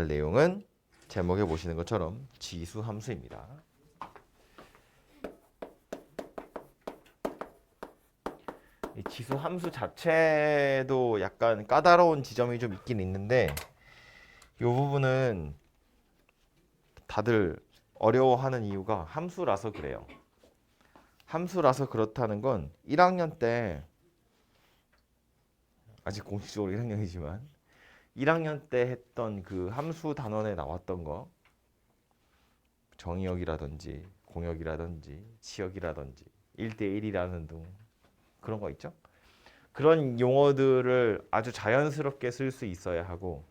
할 내용은 제목에 보시는 것처럼 지수 함수입니다. 이 지수 함수 자체도 약간 까다로운 지점이 좀 있긴 있는데 이 부분은 다들 어려워하는 이유가 함수라서 그래요. 함수라서 그렇다는 건 1학년 때 아직 공식적으로 1학년이지만 1학년 때 했던 그 함수 단원에 나왔던 거 정의역이라든지 공역이라든지 치역이라든지 1대1이라는 등 그런 거 있죠. 그런 용어들을 아주 자연스럽게 쓸 수 있어야 하고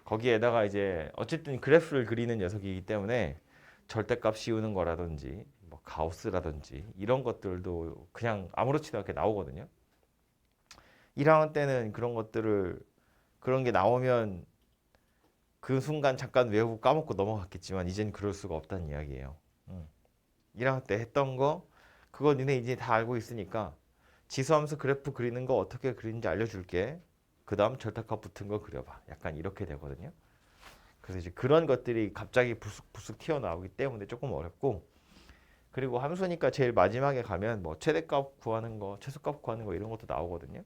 거기에다가 이제 어쨌든 그래프를 그리는 녀석이기 때문에 절대값 씌우는 거라든지 뭐 가우스라든지 이런 것들도 그냥 아무렇지도 않게 나오거든요. 1학년 때는 그런 게 나오면 그 순간 잠깐 외우고 까먹고 넘어갔겠지만 이젠 그럴 수가 없다는 이야기예요. 1학년 때 했던 거 그거 니네 이제 다 알고 있으니까 지수함수 그래프 그리는 거 어떻게 그리는지 알려줄게. 그 다음 절대값 붙은 거 그려봐. 약간 이렇게 되거든요. 그래서 이제 그런 것들이 갑자기 부스럭부스럭 튀어나오기 때문에 조금 어렵고 그리고 함수니까 제일 마지막에 가면 뭐 최대값 구하는 거, 최소값 구하는 거 이런 것도 나오거든요.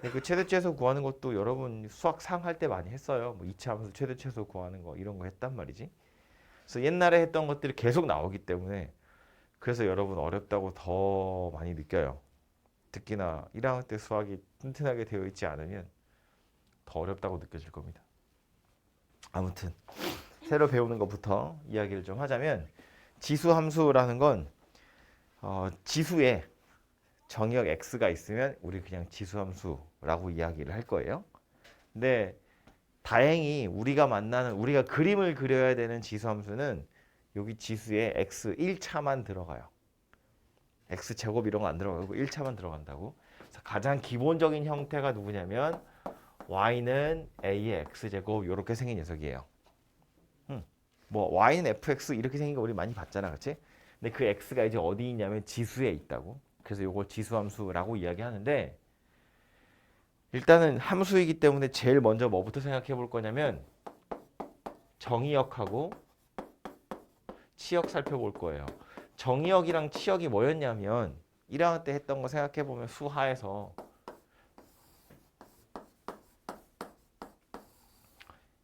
근데 그 최대 최소 구하는 것도 여러분 수학 상할 때 많이 했어요. 뭐 이차 함수 최대 최소 구하는 거 이런 거 했단 말이지. 그래서 옛날에 했던 것들이 계속 나오기 때문에 그래서 여러분 어렵다고 더 많이 느껴요. 특히나 1학년 때 수학이 튼튼하게 되어 있지 않으면 더 어렵다고 느껴질 겁니다. 아무튼 새로 배우는 것부터 이야기를 좀 하자면 지수 함수라는 건 지수에 정의역 x가 있으면 우리 그냥 지수 함수라고 이야기를 할 거예요. 근데 다행히 우리가 그림을 그려야 되는 지수 함수는 여기 지수에 x 1차만 들어가요. x 제곱 이런 거 안 들어가고 1차만 들어간다고. 그래서 가장 기본적인 형태가 누구냐면 y는 a의 x제곱 이렇게 생긴 녀석이에요. 뭐 y는 fx 이렇게 생긴 거 우리 많이 봤잖아, 그렇지? 근데 그 x가 이제 어디 있냐면 지수에 있다고. 그래서 이걸 지수함수라고 이야기하는데 일단은 함수이기 때문에 제일 먼저 뭐부터 생각해 볼 거냐면 정의역하고 치역 살펴볼 거예요. 정의역이랑 치역이 뭐였냐면 1학년 때 했던 거 생각해 보면 수하에서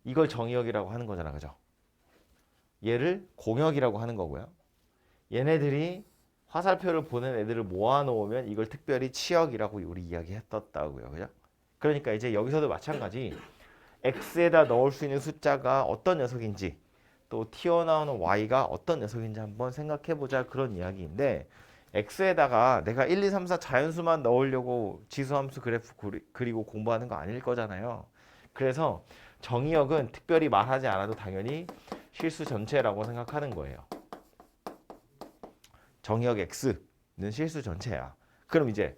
이걸 정의역이라고 하는 거잖아, 그죠? 얘를 공역이라고 하는 거고요. 얘네들이 화살표를 보낸 애들을 모아놓으면 이걸 특별히 치역이라고 우리 이야기했었다고요, 그죠? 그러니까 이제 여기서도 마찬가지 x에다 넣을 수 있는 숫자가 어떤 녀석인지 또 튀어나오는 y가 어떤 녀석인지 한번 생각해보자 그런 이야기인데 x에다가 내가 1, 2, 3, 4 자연수만 넣으려고 지수함수 그래프 그리고 공부하는 거 아닐 거잖아요. 그래서 정의역은 특별히 말하지 않아도 당연히 실수 전체라고 생각하는 거예요. 정의역 x는 실수 전체야. 그럼 이제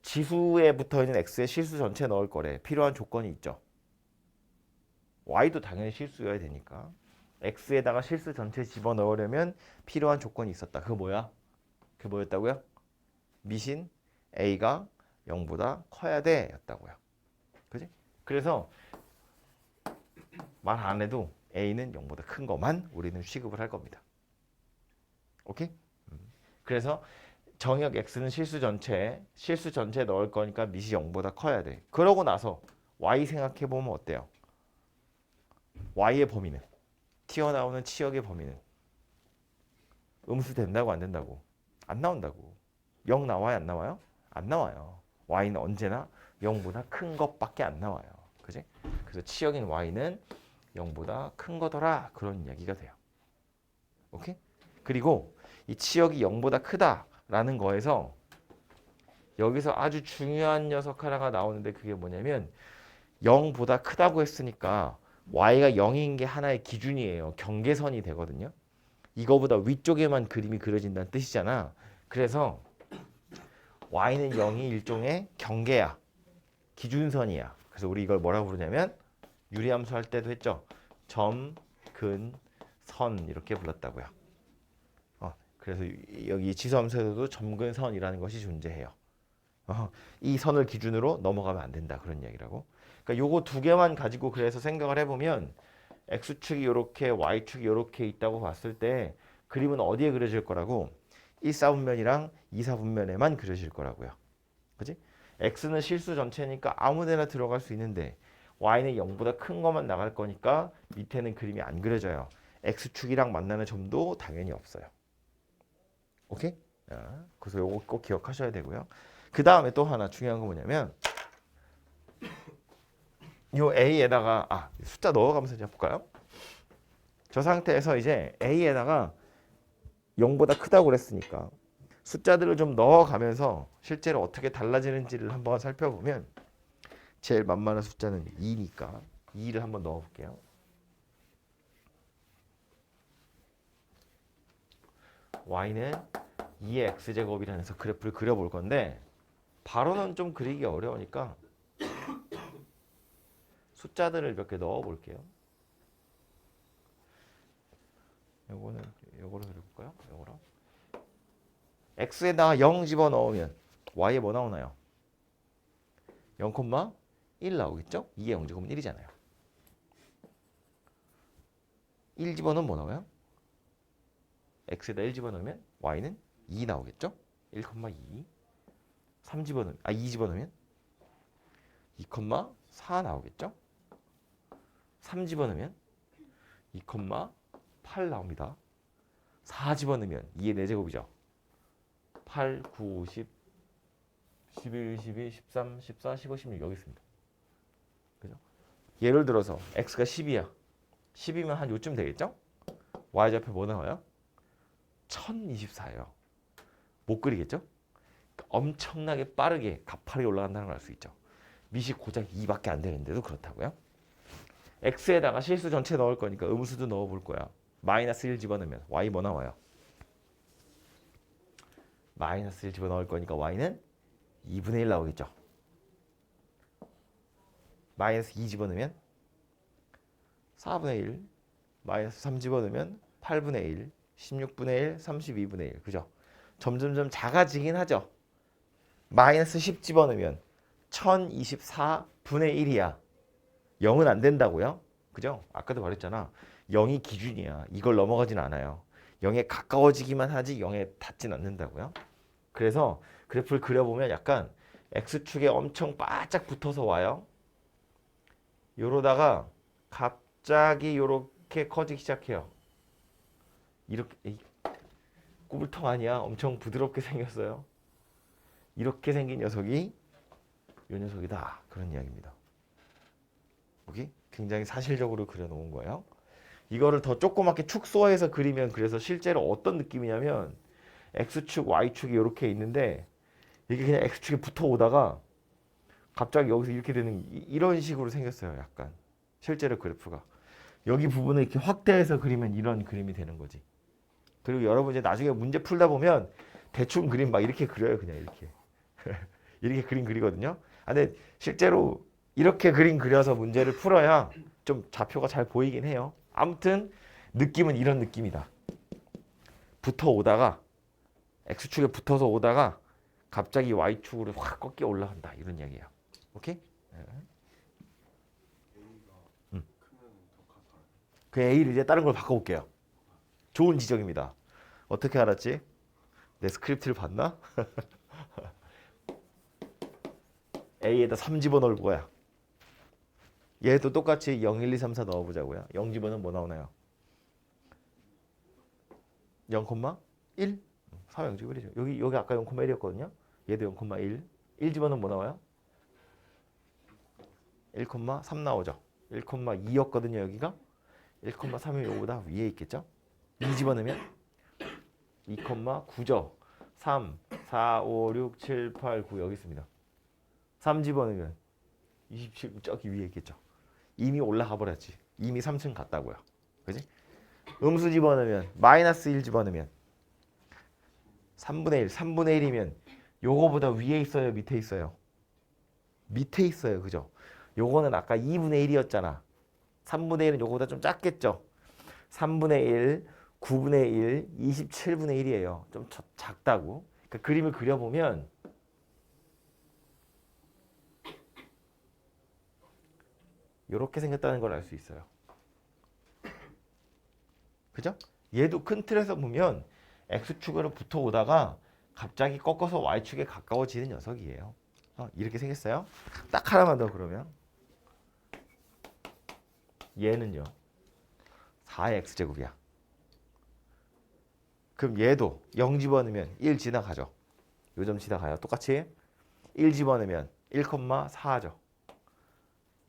지수에 붙어있는 x에 실수 전체 넣을 거래. 필요한 조건이 있죠. y도 당연히 실수여야 되니까 x에다가 실수 전체 집어넣으려면 필요한 조건이 있었다. 그거 뭐야? 그게 뭐였다고요? 미신 a가 0보다 커야 돼 였다고요. 그지? 그래서 말 안 해도 a는 0보다 큰 것만 우리는 취급을 할 겁니다. 오케이? 그래서 정의역 x는 실수 전체 넣을 거니까 미시 0보다 커야 돼. 그러고 나서 y 생각해 보면 어때요? y의 범위는 튀어나오는 치역의 범위는 음수 된다고 안 된다고? 안 나온다고. 0 나와요 안 나와요? 안 나와요. y는 언제나 0보다 큰 것밖에 안 나와요. 그지? 그래서 치역인 y는 0보다 큰 거더라 그런 이야기가 돼요. 오케이? 그리고 이 치역이 0보다 크다라는 거에서 여기서 아주 중요한 녀석 하나가 나오는데 그게 뭐냐면 0보다 크다고 했으니까 y가 0인 게 하나의 기준이에요. 경계선이 되거든요. 이거보다 위쪽에만 그림이 그려진다는 뜻이잖아. 그래서 y는 0이 일종의 경계야. 기준선이야. 그래서 우리 이걸 뭐라고 부르냐면 유리함수 할 때도 했죠. 점, 근, 선 이렇게 불렀다고요. 그래서 여기 지수함수에서도 점, 근, 선이라는 것이 존재해요. 이 선을 기준으로 넘어가면 안 된다. 그런 이야기라고. 그러니까 요거 두 개만 가지고 그래서 생각을 해보면 x축이 이렇게 y축이 이렇게 있다고 봤을 때 그림은 어디에 그려질 거라고? 1사분면이랑 2사분면에만 그려질 거라고요. 그지? x는 실수 전체니까 아무 데나 들어갈 수 있는데 y는 0보다 큰 것만 나갈 거니까 밑에는 그림이 안 그려져요. x축이랑 만나는 점도 당연히 없어요. 오케이? 그래서 요거 꼭 기억하셔야 되고요. 그 다음에 또 하나 중요한 거 뭐냐면 요 a에다가 숫자 넣어가면서 이제 볼까요? 저 상태에서 이제 a에다가 0보다 크다고 그랬으니까 숫자들을 좀 넣어가면서 실제로 어떻게 달라지는지를 한번 살펴보면 제일 만만한 숫자는 2니까 2를 한번 넣어볼게요. y는 2의 x제곱이라는 해서 그래프를 그려볼 건데 바로는 좀 그리기 어려우니까 숫자들을 몇 개 넣어볼게요. 요거는 요거로 그려볼까요? 요거로 x에다가 0 집어넣으면 y에 뭐 나오나요? 0,1 나오겠죠? 2의 0제곱은 1이잖아요. 1 집어넣으면 뭐 나와요? x에다 1 집어넣으면 y는 2 나오겠죠? 1,2 3 집어넣으면 2 집어넣으면 2,4 나오겠죠? 3 집어넣으면 2,8 나옵니다. 4 집어넣으면 2의 4제곱이죠. 8, 9, 10, 11, 12, 13, 14, 15, 16 여기 있습니다. 그죠? 예를 들어서 x가 10이야. 10이면 한 요쯤 되겠죠? y좌표 뭐 나와요? 1024예요. 못 그리겠죠? 그러니까 엄청나게 빠르게 가파르게 올라간다는 걸 알 수 있죠. 밑이 고작 2밖에 안 되는데도 그렇다고요? x에다가 실수 전체 넣을 거니까 음수도 넣어볼 거야. 마이너스 1 집어넣으면 y 뭐 나와요? 마이너스 1 집어넣을 거니까 y는 2분의 1 나오겠죠. 마이너스 2 집어넣으면 4분의 1, 마이너스 3 집어넣으면 8분의 1, 16분의 1, 32분의 1. 그죠? 점점점 작아지긴 하죠. 마이너스 10 집어넣으면 1024분의 1이야. 0은 안 된다고요? 그죠? 아까도 말했잖아. 0이 기준이야. 이걸 넘어가진 않아요. 0에 가까워지기만 하지 0에 닿진 않는다고요. 그래서 그래프를 그려보면 약간 x축에 엄청 바짝 붙어서 와요. 요러다가 갑자기 요렇게 커지기 시작해요. 이렇게 꾸불통 아니야? 엄청 부드럽게 생겼어요. 이렇게 생긴 녀석이 요 녀석이다. 그런 이야기입니다. 여기 굉장히 사실적으로 그려놓은 거예요. 이거를 더 조그맣게 축소해서 그리면 그래서 실제로 어떤 느낌이냐면 x축, y축이 이렇게 있는데 이게 그냥 x축에 붙어 오다가 갑자기 여기서 이렇게 되는 이런 식으로 생겼어요. 약간 실제로 그래프가 여기 부분을 이렇게 확대해서 그리면 이런 그림이 되는 거지. 그리고 여러분 이제 나중에 문제 풀다 보면 대충 그림 막 이렇게 그려요. 그냥 이렇게 이렇게 그림 그리거든요. 근데 실제로 이렇게 그림 그려서 문제를 풀어야 좀 좌표가 잘 보이긴 해요. 아무튼 느낌은 이런 느낌이다. 붙어 오다가 x축에 붙어서 오다가 갑자기 y축으로 확 꺾여 올라간다. 이런 이야기예요. 오케이? 그 A를 이제 다른 걸 바꿔볼게요. 좋은 지적입니다. 어떻게 알았지? 내 스크립트를 봤나? A에다 3 집어넣을 거야. 얘도 똑같이 0, 1, 2, 3, 4 넣어보자고요. 0 집어넣으면 뭐 나오나요? 0,1? 4, 0 집어넣으죠. 여기 아까 0,1이었거든요. 얘도 0,1. 1 집어넣으면 뭐 나와요? 1,3 나오죠. 1,2였거든요. 여기가. 1,3이 요거보다 위에 있겠죠? 2 집어넣으면 2,9죠. 3, 4, 5, 6, 7, 8, 9 여기 있습니다. 3 집어넣으면 27 저기 위에 있겠죠. 이미 올라가 버렸지. 이미 3층 갔다고요. 그지? 음수 집어넣으면 마이너스 1 집어넣으면 3분의 1, 3분의 1이면 요거보다 위에 있어요, 밑에 있어요? 밑에 있어요. 그죠? 요거는 아까 2분의 1이었잖아. 3분의 1은 요거보다 좀 작겠죠? 3분의 1, 9분의 1, 27분의 1이에요. 좀 작다고. 그러니까 그림을 그려보면 이렇게 생겼다는 걸 알 수 있어요. 그죠? 얘도 큰 틀에서 보면 x축으로 붙어오다가 갑자기 꺾어서 y축에 가까워지는 녀석이에요. 이렇게 생겼어요. 딱 하나만 더 그러면 얘는요 4의 x제곱이야. 그럼 얘도 0 집어넣으면 1 지나가죠. 요점 지나가요. 똑같이 1 집어넣으면 1,4죠.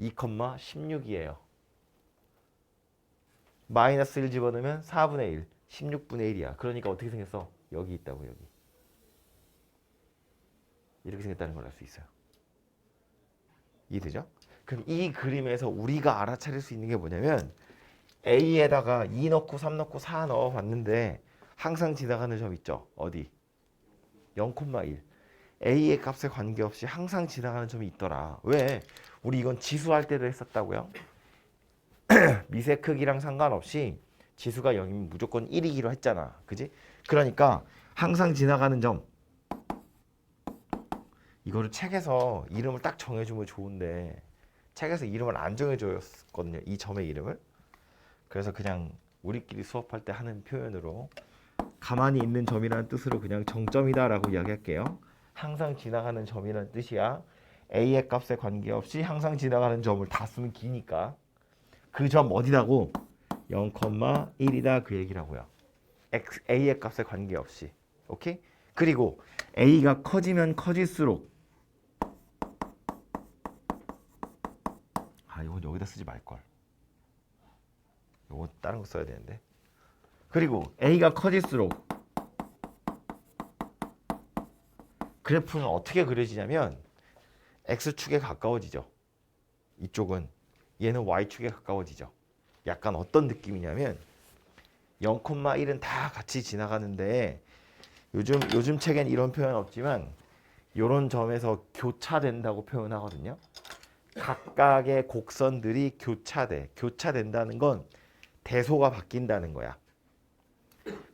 2,16이에요. 마이너스 1 집어넣으면 4분의 1, 16분의 1이야. 그러니까 어떻게 생겼어? 여기 있다고 여기. 이렇게 생겼다는 걸 알 수 있어요. 이해되죠? 그럼 이 그림에서 우리가 알아차릴 수 있는 게 뭐냐면 A에다가 2 넣고 3 넣고 4 넣어봤는데 항상 지나가는 점 있죠? 어디? 0,1. A의 값에 관계없이 항상 지나가는 점이 있더라. 왜? 우리 이건 지수할 때도 했었다고요? 미세 크기랑 상관없이 지수가 0이면 무조건 1이기로 했잖아. 그지? 그러니까 항상 지나가는 점 이거를 책에서 이름을 딱 정해주면 좋은데 책에서 이름을 안 정해줬거든요. 이 점의 이름을. 그래서 그냥 우리끼리 수업할 때 하는 표현으로 가만히 있는 점이라는 뜻으로 그냥 정점이다 라고 이야기할게요. 항상 지나가는 점이라는 뜻이야. A의 값에 관계없이 항상 지나가는 점을 다 쓰면 기니까 그 점 어디다고? 0,1이다 그 얘기라고요. A의 값에 관계없이. 오케이? 그리고 A가 커지면 커질수록 이건 여기다 쓰지 말걸. 이거 다른 거 써야 되는데. 그리고 A가 커질수록 그래프는 어떻게 그려지냐면 X축에 가까워지죠. 이쪽은 얘는 Y축에 가까워지죠. 약간 어떤 느낌이냐면 0,1은 다 같이 지나가는데 요즘 책엔 이런 표현 없지만 이런 점에서 교차된다고 표현하거든요. 각각의 곡선들이 교차된다는 건 대소가 바뀐다는 거야.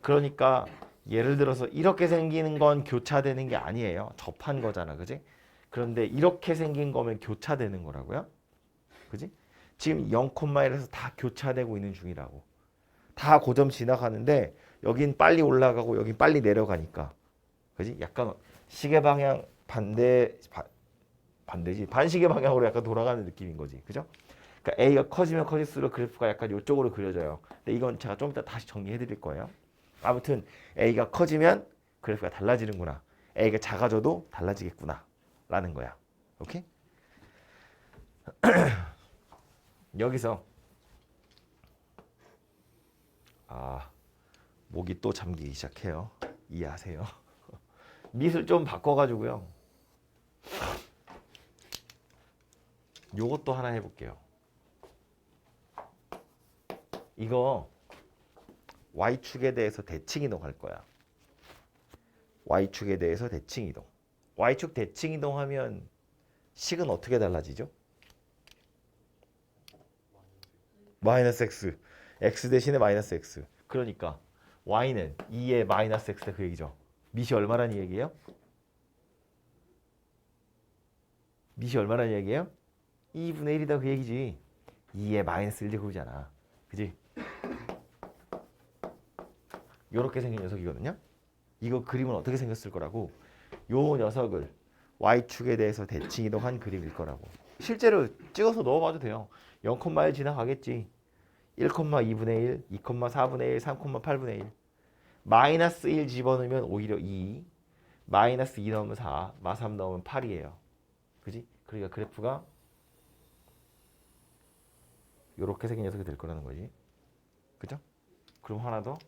그러니까 예를 들어서 이렇게 생기는 건 교차되는 게 아니에요. 접한 거잖아. 그지? 그런데 이렇게 생긴 거면 교차되는 거라고요. 그지? 지금 0,1에서 다 교차되고 있는 중이라고. 다 고점 지나가는데 여긴 빨리 올라가고 여긴 빨리 내려가니까. 그지? 약간 시계 방향 반대지. 반시계 방향으로 약간 돌아가는 느낌인 거지. 그죠? 그러니까 A가 커지면 커질수록 그래프가 약간 이쪽으로 그려져요. 근데 이건 제가 좀 이따 다시 정리해 드릴 거예요. 아무튼 A가 커지면 그래프가 달라지는구나. A가 작아져도 달라지겠구나. 라는 거야. 오케이? 여기서 목이 또 잠기기 시작해요. 이해하세요? 밑을 좀 바꿔가지고요. 요것도 하나 해볼게요. 이거 Y축에 대해서 대칭 이동할 거야. Y축에 대해서 대칭 이동. Y축 대칭 이동하면 식은 어떻게 달라지죠? 마이너스 X. X 대신에 마이너스 X. 그러니까 Y는 2의 마이너스 X다 그 얘기죠. 밑이 얼마라는 얘기예요? 밑이 얼마라는 얘기예요? 2분의 1이다 그 얘기지. 2의 마이너스 1제곱이잖아. 그지? 요렇게 생긴 녀석이거든요. 이거 그림은 어떻게 생겼을 거라고? 요 녀석을 Y축에 대해서 대칭 이동한 그림일 거라고. 실제로 찍어서 넣어봐도 돼요. 0,1 지나가겠지. 1,2분의 1, 2,4분의 1, 3,8분의 1. 마이너스 1 집어넣으면 오히려 2. 마이너스 2 넣으면 4. 마3 넣으면 8이에요. 그지? 그러니까 그래프가 요렇게 생긴 녀석이 될 거라는 거지. 그죠? 그럼 하나 더.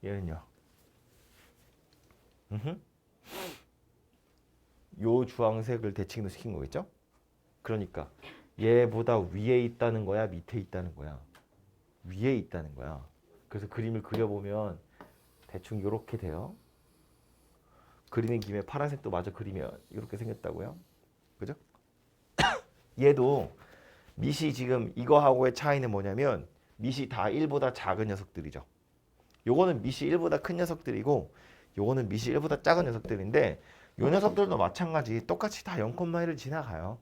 얘는요. 요 주황색을 대칭도 시킨 거겠죠? 그러니까 얘보다 위에 있다는 거야, 밑에 있다는 거야? 위에 있다는 거야. 그래서 그림을 그려보면 대충 요렇게 돼요. 그리는 김에 파란색도 마저 그리면 이렇게 생겼다고요. 그죠? 얘도 밑이 지금 이거하고의 차이는 뭐냐면 밑이 다 1보다 작은 녀석들이죠. 요거는 밑이 1보다 큰 녀석들이고 요거는 밑이 1보다 작은 녀석들인데 요 녀석들도 마찬가지 똑같이 다 0,1을 지나가요.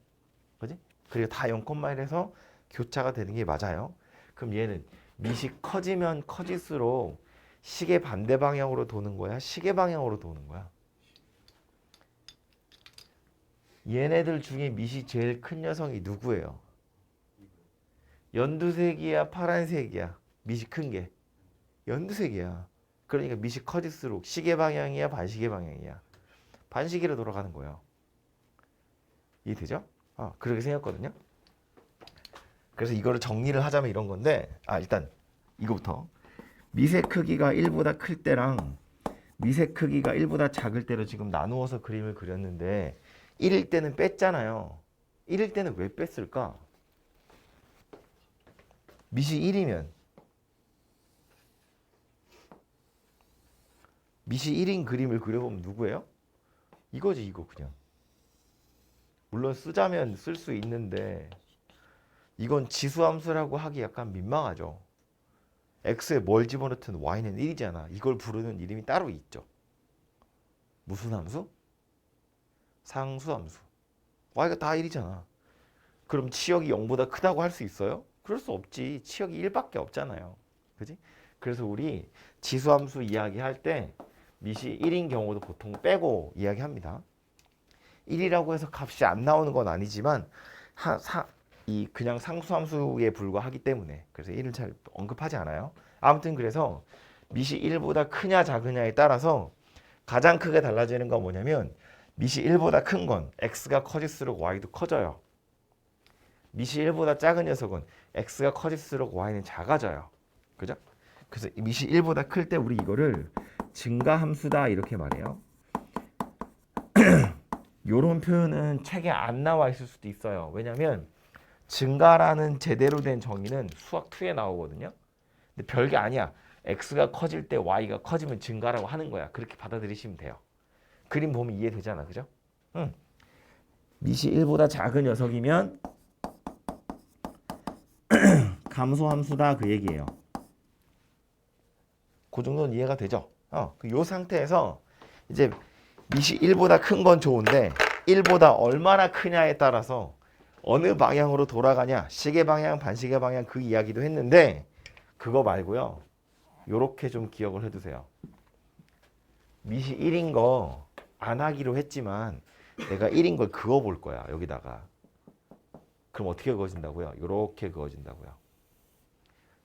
그지? 그리고 다 0,1에서 교차가 되는 게 맞아요. 그럼 얘는 밑이 커지면 커질수록 시계 반대 방향으로 도는 거야? 시계 방향으로 도는 거야? 얘네들 중에 밑이 제일 큰 녀석이 누구예요? 연두색이야, 파란색이야? 밑이 큰 게. 연두색이야. 그러니까 밑이 커질수록 시계 방향이야, 반시계 방향이야? 반시계로 돌아가는 거예요. 이해되죠? 그렇게 생겼거든요. 그래서 이거를 정리를 하자면 이런 건데, 일단 이거부터. 미세 크기가 1보다 클 때랑 미세 크기가 1보다 작을 때로 지금 나누어서 그림을 그렸는데 1일 때는 뺐잖아요. 1일 때는 왜 뺐을까? 밑이 1이면 밑이 1인 그림을 그려보면 누구예요? 이거지, 이거 그냥. 물론 쓰자면 쓸 수 있는데 이건 지수함수라고 하기 약간 민망하죠. x에 뭘 집어넣든 y는 1이잖아. 이걸 부르는 이름이 따로 있죠. 무슨 함수? 상수함수. y가 다 1이잖아. 그럼 치역이 0보다 크다고 할 수 있어요? 그럴 수 없지. 치역이 1밖에 없잖아요. 그지? 그래서 우리 지수함수 이야기할 때 밑이 1인 경우도 보통 빼고 이야기합니다. 1이라고 해서 값이 안 나오는 건 아니지만 그냥 상수함수에 불과하기 때문에 그래서 1을 잘 언급하지 않아요. 아무튼 그래서 밑이 1보다 크냐 작으냐에 따라서 가장 크게 달라지는 건 뭐냐면 밑이 1보다 큰 건 x가 커질수록 y도 커져요. 밑이 1보다 작은 녀석은 x가 커질수록 y는 작아져요. 그죠? 그래서 밑이 1보다 클 때 우리 이거를 증가함수다 이렇게 말해요. 요런 표현은 책에 안 나와 있을 수도 있어요. 왜냐면 증가라는 제대로 된 정의는 수학 2에 나오거든요. 근데 별게 아니야. x가 커질 때 y가 커지면 증가라고 하는 거야. 그렇게 받아들이시면 돼요. 그림 보면 이해되잖아. 그죠? 응. 밑이 1보다 작은 녀석이면 감소함수다 그 얘기예요. 그 정도는 이해가 되죠? 요 상태에서 이제 밑이 1보다 큰 건 좋은데 1보다 얼마나 크냐에 따라서 어느 방향으로 돌아가냐 시계 방향 반시계 방향 그 이야기도 했는데 그거 말고요. 요렇게 좀 기억을 해두세요. 밑이 1인 거 안 하기로 했지만 내가 1인 걸 그어 볼 거야 여기다가. 그럼 어떻게 그어진다고요? 요렇게 그어진다고요.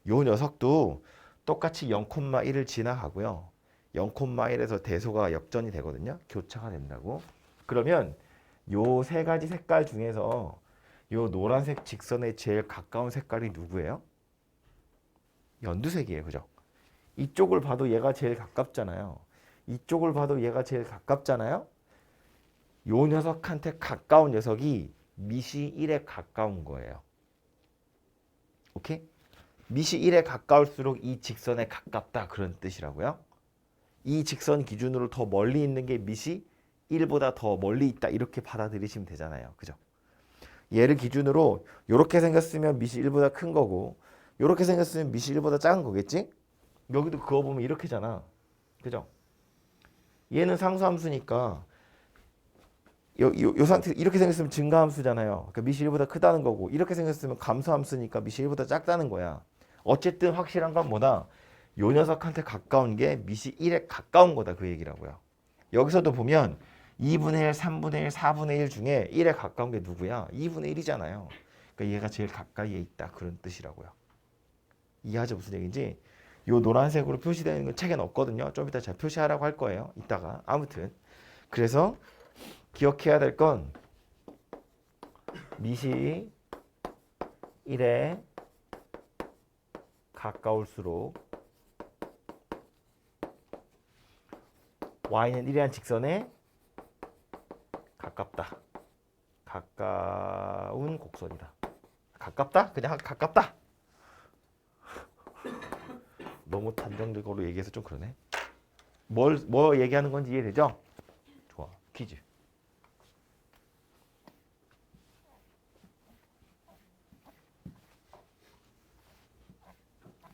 요 녀석도 똑같이 0,1을 지나가고요. 0,1에서 대소가 역전이 되거든요. 교차가 된다고. 그러면 요 세 가지 색깔 중에서 요 노란색 직선에 제일 가까운 색깔이 누구예요? 연두색이에요. 그죠? 이쪽을 봐도 얘가 제일 가깝잖아요. 이쪽을 봐도 얘가 제일 가깝잖아요. 요 녀석한테 가까운 녀석이 밑이 1에 가까운 거예요. 오케이? 밑이 1에 가까울수록 이 직선에 가깝다 그런 뜻이라고요. 이 직선 기준으로 더 멀리 있는 게 밑이 1보다 더 멀리 있다 이렇게 받아들이시면 되잖아요. 그죠? 얘를 기준으로 이렇게 생겼으면 밑이 1보다 큰 거고 이렇게 생겼으면 밑이 1보다 작은 거겠지? 여기도 그거 보면 이렇게잖아. 그죠? 얘는 상수함수니까 요 상태 이렇게 생겼으면 증가함수잖아요. 그러니까 밑이 1보다 크다는 거고 이렇게 생겼으면 감소함수니까 밑이 1보다 작다는 거야. 어쨌든 확실한 건 뭐다? 요 녀석한테 가까운 게 밑이 1에 가까운 거다 그 얘기라고요. 여기서도 보면 2분의 1, 3분의 1, 4분의 1 중에 1에 가까운 게 누구야? 2분의 1이잖아요. 그러니까 얘가 제일 가까이에 있다 그런 뜻이라고요. 이해하죠? 무슨 얘기인지? 요 노란색으로 표시되는 건 책엔 없거든요. 좀 이따 제가 표시하라고 할 거예요. 이따가. 아무튼 그래서 기억해야 될 건 밑이 1에 가까울수록 y는 1이란 직선에 가깝다. 가까운 곡선이다. 가깝다? 그냥 가깝다. 너무 단정적으로 얘기해서 좀 그러네. 뭐 얘기하는 건지 이해되죠? 좋아. 퀴즈.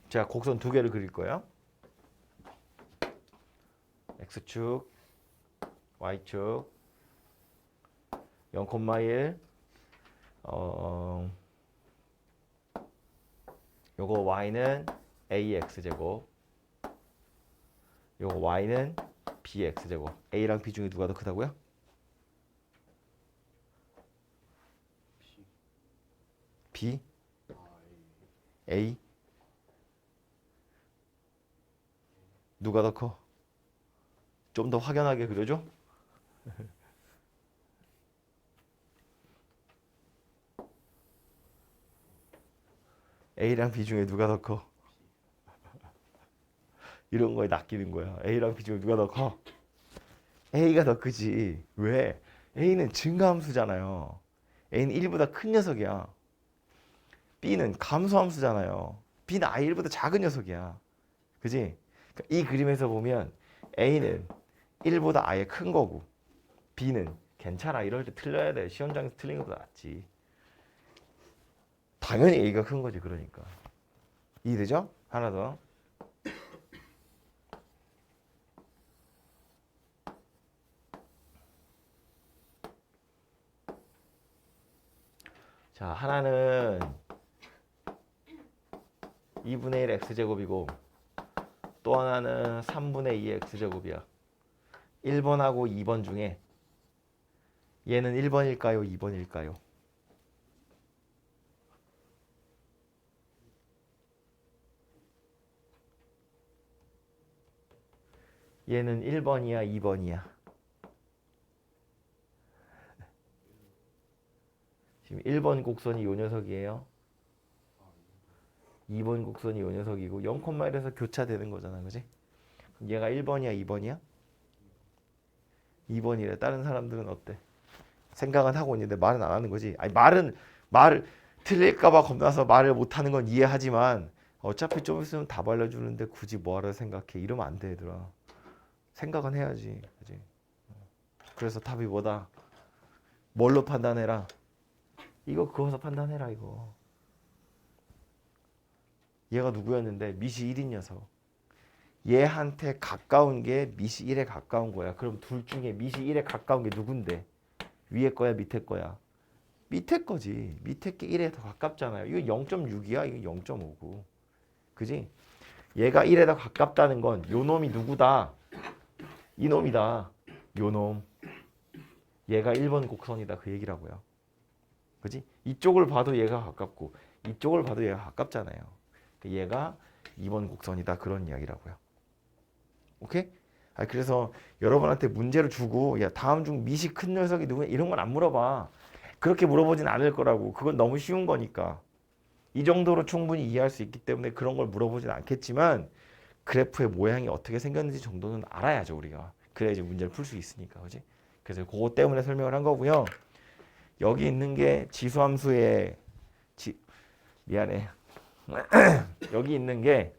제가 곡선 두 개를 그릴 거예요. x축, y축, 0,1, 요거 y는 ax제곱, 요거 y는 bx제곱. a랑 b 중에 누가 더 크다고요? b? a? 누가 더 커? 좀 더 확연하게 그려줘? a랑 b 중에 누가 더 커? 이런 거에 낚이는 거야. a랑 b 중에 누가 더 커? a가 더 크지. 왜? a는 증가함수잖아요. a는 1보다 큰 녀석이야. b는 감소함수잖아요. b는 i1보다 작은 녀석이야. 그지? 그러니까 이 그림에서 보면 a는 1보다 아예 큰 거고 b는 괜찮아. 이럴 때 틀려야 돼. 시험장에서 틀린 것보다 낫지. 당연히 a가 큰 거지. 그러니까. 이해되죠? 하나 더. 자, 하나는 2분의 1 x제곱이고 또 하나는 3분의 2 x제곱이야. 1번하고 2번 중에 얘는 1번일까요? 2번일까요? 얘는 1번이야? 2번이야? 지금 1번 곡선이 요 녀석이에요. 2번 곡선이 요 녀석이고 0,1에서 교차되는 거잖아. 그지? 그럼 얘가 1번이야? 2번이야? 2번이래. 다른 사람들은 어때? 생각은 하고 있는데 말은 안 하는 거지. 아니 말을 틀릴까봐 겁나서 말을 못 하는 건 이해하지만 어차피 좀 있으면 답 알려주는데 굳이 뭐하러 생각해? 이러면 안 돼, 얘들아. 생각은 해야지. 그지? 그래서 답이 뭐다? 뭘로 판단해라? 이거 그어서 판단해라 이거. 얘가 누구였는데 미시 1인 녀석. 얘한테 가까운 게 미시 1에 가까운 거야. 그럼 둘 중에 미시 1에 가까운 게 누군데? 위에 거야, 밑에 거야? 밑에 거지. 밑에 게 1에 더 가깝잖아요. 이거 0.6이야. 이거 0.5고. 그지? 얘가 1에 더 가깝다는 건 요 놈이 누구다? 이 놈이다. 요 놈. 얘가 1번 곡선이다. 그 얘기라고요. 그지? 이쪽을 봐도 얘가 가깝고 이쪽을 봐도 얘가 가깝잖아요. 얘가 2번 곡선이다. 그런 이야기라고요. 오케이? 그래서 여러분한테 문제를 주고 야 다음 중 미시 큰 녀석이 누구냐 이런 건 안 물어봐. 그렇게 물어보진 않을 거라고. 그건 너무 쉬운 거니까. 이 정도로 충분히 이해할 수 있기 때문에 그런 걸 물어보진 않겠지만 그래프의 모양이 어떻게 생겼는지 정도는 알아야죠 우리가. 그래야지 문제를 풀 수 있으니까. 그지? 그래서 그것 때문에 설명을 한 거고요. 여기 있는 게 지수함수의 미안해. 여기 있는 게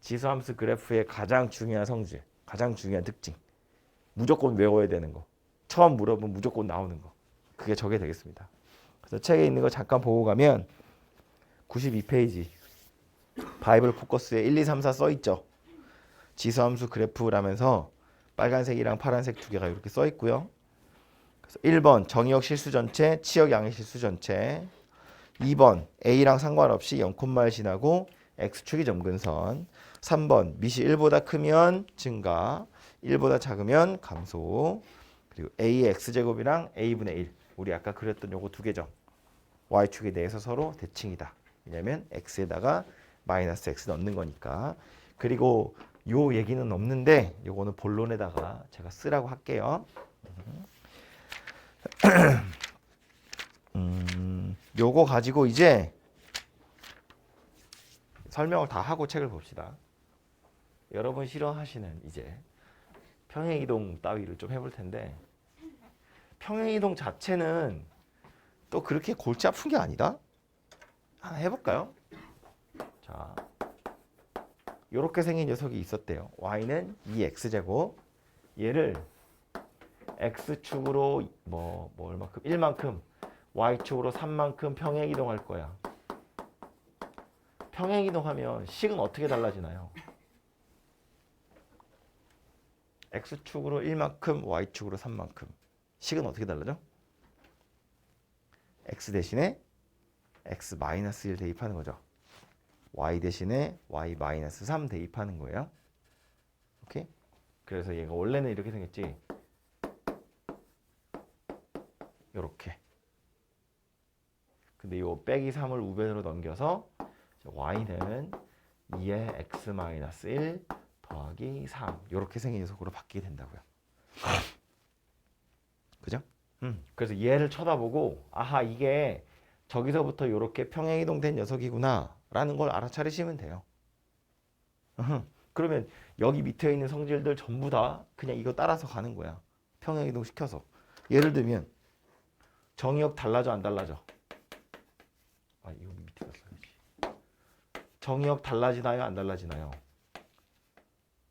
지수함수 그래프의 가장 중요한 성질, 가장 중요한 특징. 무조건 외워야 되는 거. 처음 물어보면 무조건 나오는 거. 그게 저게 되겠습니다. 그래서 책에 있는 거 잠깐 보고 가면 92페이지 바이블 포커스에 1, 2, 3, 4 써 있죠. 지수함수 그래프라면서 빨간색이랑 파란색 두 개가 이렇게 써 있고요. 그래서 1번 정의역 실수 전체, 치역 양의 실수 전체. 2번 A랑 상관없이 0,1 지나고 X축이 점근선. 3번 미시 1보다 크면 증가, 1보다 작으면 감소. 그리고 A의 X제곱이랑 A분의 1. 우리 아까 그렸던 요거 두 개죠. Y축에 대해서 서로 대칭이다. 왜냐면 X에다가 마이너스 X 넣는 거니까. 그리고 요 얘기는 없는데 요거는 본론에다가 제가 쓰라고 할게요. 요거 가지고 이제 설명을 다 하고 책을 봅시다. 여러분 싫어하시는 이제 평행이동 따위를 좀 해볼 텐데 평행이동 자체는 또 그렇게 골치 아픈 게 아니다. 하나 해볼까요? 자, 요렇게 생긴 녀석이 있었대요. y는 2x제곱. 얘를 x축으로 뭐 얼마큼? 1만큼 y축으로 3만큼 평행이동할 거야. 평행이동하면 식은 어떻게 달라지나요? x축으로 1만큼 y축으로 3만큼 식은 어떻게 달라져? x 대신에 x-1 대입하는 거죠. y 대신에 y-3 대입하는 거예요. 오케이? 그래서 얘가 원래는 이렇게 생겼지. 요렇게. 근데 이 빼기 3을 우변으로 넘겨서 y는 2의 x-1 더하기 3 이렇게 생긴 녀석으로 바뀌게 된다고요. 그죠? 그래서 얘를 쳐다보고 아하 이게 저기서부터 이렇게 평행이동된 녀석이구나 라는 걸 알아차리시면 돼요. 그러면 여기 밑에 있는 성질들 전부 다 그냥 이거 따라서 가는 거야. 평행이동 시켜서. 예를 들면 정의역 달라져 안 달라져? 아 이거 밑에 갔어야지. 정의역 달라지나요 안 달라지나요?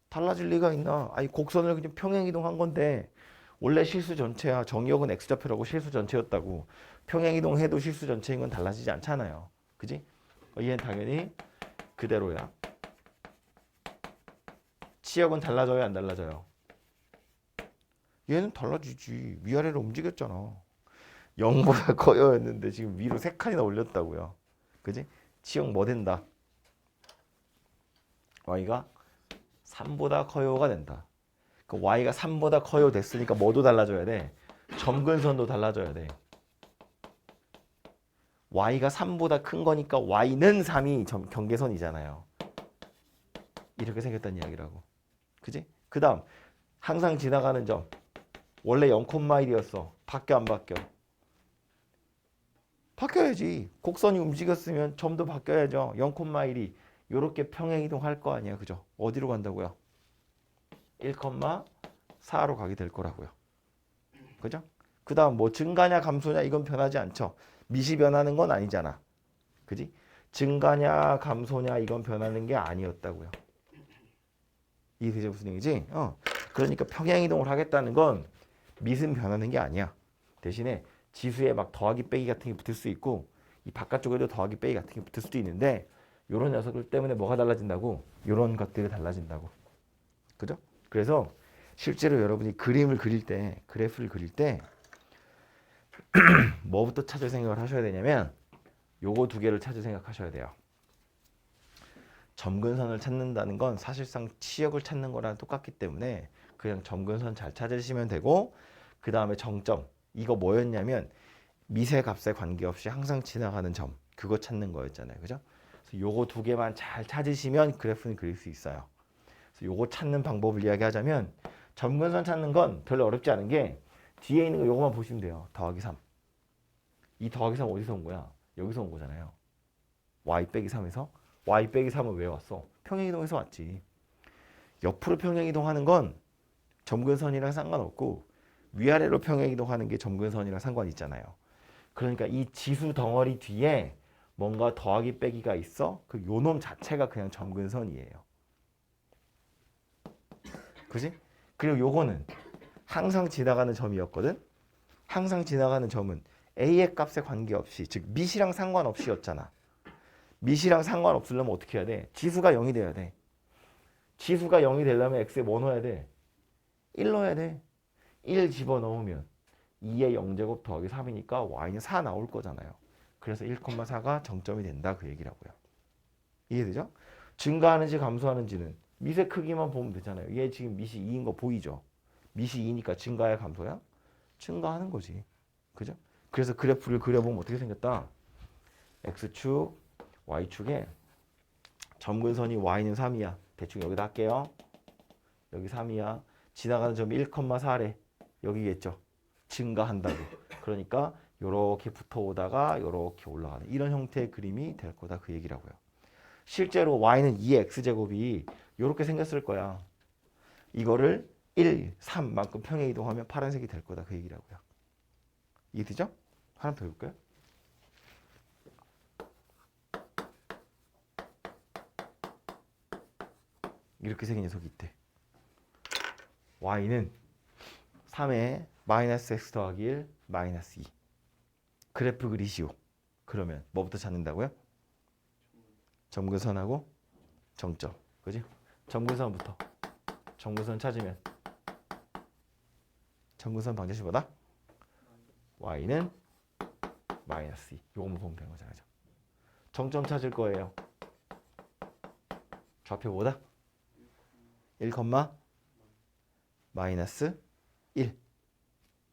달라질 리가 있나? 아니 곡선을 그냥 평행이동한 건데 원래 실수 전체야. 정의역은 x좌표라고 실수 전체였다고. 평행이동해도 실수 전체인 건 달라지지 않잖아요. 그지? 얘는 당연히 그대로야. 치역은 달라져요 안 달라져요? 얘는 달라지지. 위아래로 움직였잖아. 0보다 커요였는데 지금 위로 3칸이나 올렸다고요. 그지? 치역 뭐 된다? y가 3보다 커요가 된다. 그 y가 3보다 커요 됐으니까 뭐도 달라져야 돼? 점근선도 달라져야 돼. y가 3보다 큰 거니까 y는 3이 경계선이잖아요. 이렇게 생겼다는 이야기라고. 그지? 그 다음 항상 지나가는 점. 원래 0,1이었어. 바뀌어 안 바뀌어? 바뀌어야지. 곡선이 움직였으면 점도 바뀌어야죠. 0,1이 이렇게 평행이동할 거 아니야. 그죠? 어디로 간다고요? 1,4로 가게 될 거라고요. 그죠? 그 다음 뭐 증가냐 감소냐 이건 변하지 않죠. 밑이 변하는 건 아니잖아. 그지? 증가냐 감소냐 이건 변하는 게 아니었다고요. 이해되죠? 무슨 얘기지? 그러니까 평행이동을 하겠다는 건 밑은 변하는 게 아니야. 대신에 지수에 막 더하기 빼기 같은 게 붙을 수 있고 이 바깥쪽에도 더하기 빼기 같은 게 붙을 수도 있는데 이런 녀석들 때문에 뭐가 달라진다고? 이런 것들이 달라진다고. 그죠? 그래서 실제로 여러분이 그림을 그릴 때 그래프를 그릴 때 뭐부터 찾을 생각을 하셔야 되냐면 요거 두 개를 찾을 생각하셔야 돼요. 점근선을 찾는다는 건 사실상 치역을 찾는 거랑 똑같기 때문에 그냥 점근선 잘 찾으시면 되고 그 다음에 정점 이거 뭐였냐면 미세 값에 관계없이 항상 지나가는 점 그거 찾는 거였잖아요. 그죠? 그래서 요거 두 개만 잘 찾으시면 그래프는 그릴 수 있어요. 그래서 요거 찾는 방법을 이야기하자면 점근선 찾는 건 별로 어렵지 않은 게 뒤에 있는 거 요거만 보시면 돼요. 더하기 3. 이 더하기 3 어디서 온 거야? 여기서 온 거잖아요. y 빼기 3에서 y 빼기 3은 왜 왔어? 평행이동에서 왔지. 옆으로 평행이동하는 건 점근선이랑 상관없고 위아래로 평행이동하는 게 점근선이랑 상관이 있잖아요. 그러니까 이 지수 덩어리 뒤에 뭔가 더하기 빼기가 있어? 그 요놈 자체가 그냥 점근선이에요. 그지? 그리고 요거는 항상 지나가는 점이었거든? 항상 지나가는 점은 a의 값에 관계없이 즉 밑이랑 상관없이였잖아. 밑이랑 상관없으려면 어떻게 해야 돼? 지수가 0이 돼야 돼. 지수가 0이 되려면 x에 뭐 넣어야 돼? 1 넣어야 돼. 1 집어넣으면 2의 0제곱 더하기 3이니까 y는 4 나올 거잖아요. 그래서 1,4가 정점이 된다 그 얘기라고요. 이해되죠? 증가하는지 감소하는지는 밑의 크기만 보면 되잖아요. 얘 지금 밑이 2인 거 보이죠? 밑이 2니까 증가야 감소야? 증가하는 거지. 그죠? 그래서 그래프를 그려보면 어떻게 생겼다? x축, y축에 점근선이 y는 3이야. 대충 여기다 할게요. 여기 3이야. 지나가는 점이 1,4래. 여기겠죠. 증가한다고. 그러니까 이렇게 붙어오다가 이렇게 올라가는 이런 형태의 그림이 될 거다 그 얘기라고요. 실제로 y는 2x제곱이 이렇게 생겼을 거야. 이거를 1, 3만큼 평행이동하면 파란색이 될 거다 그 얘기라고요. 이해되죠? 하나 더 해볼까요? 이렇게 생긴 녀석이 있대. y는 3에 마이너스 x 더하기 1, 마이너스 2. 그래프 그리시오. 그러면 뭐부터 찾는다고요? 점근선하고 정점. 그지? 점근선부터. 점근선 찾으면 점근선 방정식 뭐다? y는 마이너스 2. 요거만 보면 되는 거잖아요. 정점 찾을 거예요. 좌표 뭐다? 1, 마이너스 1.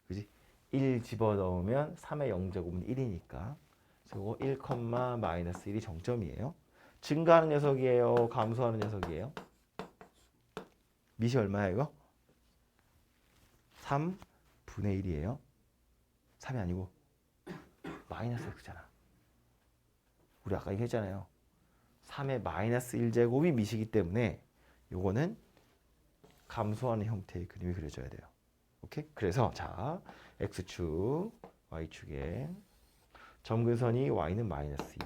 그지? 1 집어넣으면 3의 0제곱은 1이니까. 그리고 1, 마이너스 1이 정점이에요. 증가하는 녀석이에요? 감소하는 녀석이에요? 밑이 얼마야 이거? 3분의 1이에요. 3이 아니고 마이너스 x잖아. 우리 아까 얘기했잖아요. 3의 마이너스 1제곱이 밑이기 때문에 요거는 감소하는 형태의 그림이 그려져야 돼요. 오케이? 그래서 자, x축, y축에 점근선이 y는 마이너스 2,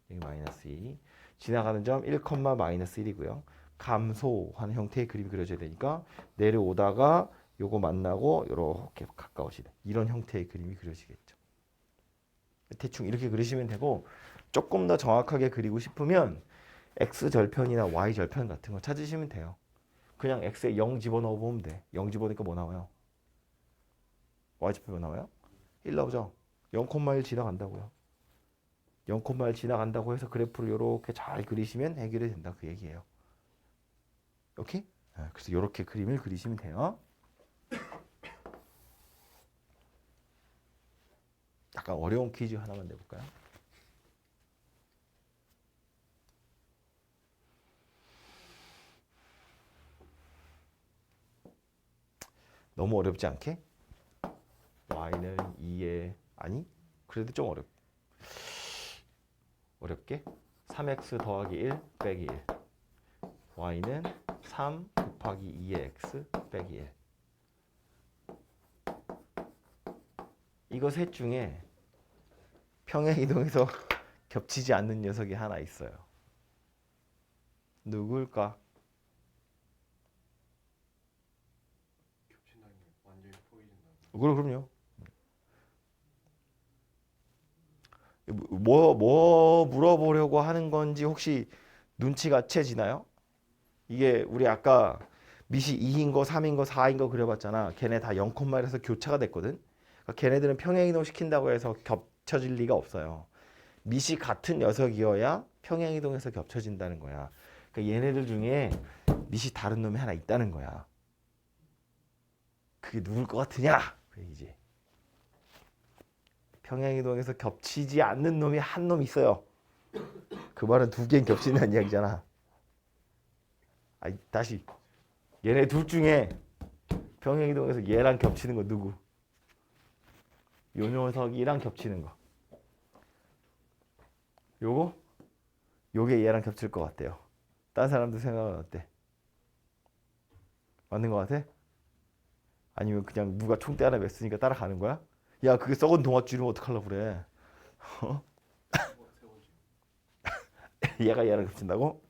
여기 마이너스 2, 지나가는 점 1, 마이너스 1이고요. 감소하는 형태의 그림이 그려져야 되니까 내려오다가 요거 만나고 이렇게 가까워지는 이런 형태의 그림이 그려지겠죠. 대충 이렇게 그리시면 되고 조금 더 정확하게 그리고 싶으면 x절편이나 y절편 같은 거 찾으시면 돼요. 그냥 x에 0 집어넣어 보면 돼. 0 집어넣으니까 뭐 나와요? y절편 뭐 나와요? 1 나오죠. 0,1 지나간다고요. 0,1 지나간다고 해서 그래프를 이렇게 잘 그리시면 해결이 된다 그 얘기예요. 오케이? 그래서 이렇게 그림을 그리시면 돼요. 약간 어려운 퀴즈 하나만 내볼까요? 너무 어렵지 않게? y는 2에 아니? 그래도 좀 어렵게? 3x 더하기 1 빼기 1 y는 3 곱하기 2의 x 빼기 1 이거 셋 중에 평행이동에서 겹치지 않는 녀석이 하나 있어요. 누굴까? 겹친다는 게 완전히 포위된다는. 그럼요. 뭐 물어보려고 하는 건지 혹시 눈치가 채지나요? 이게 우리 아까 밑이 2인 거, 3인 거, 4인 거 그려봤잖아. 걔네 다 0,1에서 교차가 됐거든. 그러니까 걔네들은 평행이동 시킨다고 해서 겹쳐질 리가 없어요. 밑이 같은 녀석이어야 평행이동에서 겹쳐진다는 거야. 그러니까 얘네들 중에 밑이 다른 놈이 하나 있다는 거야. 그게 누굴 것 같으냐? 그 얘기지. 평행이동에서 겹치지 않는 놈이 한 놈 있어요. 그 말은 두 개는 겹친다는 이야기잖아. 아니, 다시 얘네 둘 중에 평행이동에서 얘랑 겹치는 거 누구? 요 녀석이랑 겹치는 거. 요거? 요게 얘랑 겹칠 것 같대요. 딴 사람들 생각은 어때? 맞는 것 같아? 아니면 그냥 누가 총대 하나 맸으니까 따라가는 거야? 야, 그게 썩은 동아줄이면 어떡하려고 그래? 얘가 얘랑 겹친다고?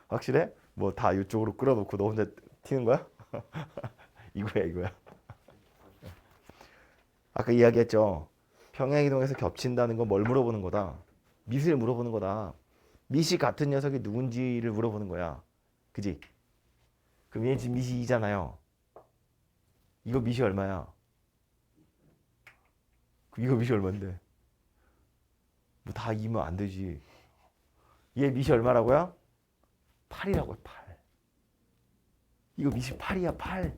확실해? 뭐 다 이쪽으로 끌어놓고 너 혼자 튀는 거야? 이거야. 아까 이야기했죠. 평행이동에서 겹친다는 건 뭘 물어보는 거다? 밑을 물어보는 거다. 밑이 같은 녀석이 누군지를 물어보는 거야. 그지? 그럼 얘 지금 밑이 2잖아요. 이거 밑이 얼마야? 이거 밑이 얼만데? 뭐 다 2면 안 되지. 얘 밑이 얼마라고요? 8이라고요, 8. 이거 밑이 8이야, 8.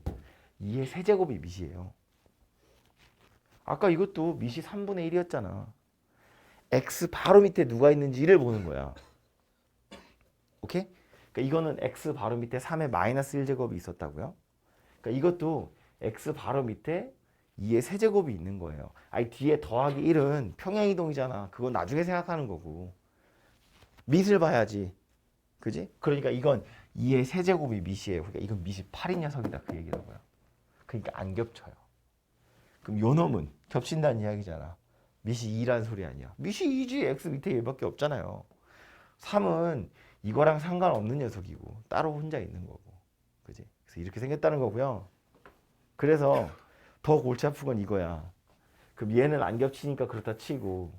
2의 세제곱이 밑이에요. 아까 이것도 밑이 3분의 1이었잖아. x 바로 밑에 누가 있는지를 보는 거야. 오케이? 그러니까 이거는 x 바로 밑에 3의 마이너스 1제곱이 있었다고요. 그러니까 이것도 x 바로 밑에 2의 세제곱이 있는 거예요. 아니 뒤에 더하기 1은 평행이동이잖아. 그건 나중에 생각하는 거고. 밑을 봐야지. 그지? 그러니까 이건 2의 세제곱이 밑이에요. 그러니까 이건 밑이 8인 녀석이다. 그 얘기라고요. 그러니까 안 겹쳐요. 그럼 요 놈은 겹친다는 이야기잖아. 밑이 2란 소리 아니야. 밑이 2지. x 밑에 얘밖에 없잖아요. 3은 이거랑 상관없는 녀석이고 따로 혼자 있는 거고. 그지? 그래서 이렇게 생겼다는 거고요. 그래서 더 골치 아픈 건 이거야. 그럼 얘는 안 겹치니까 그렇다 치고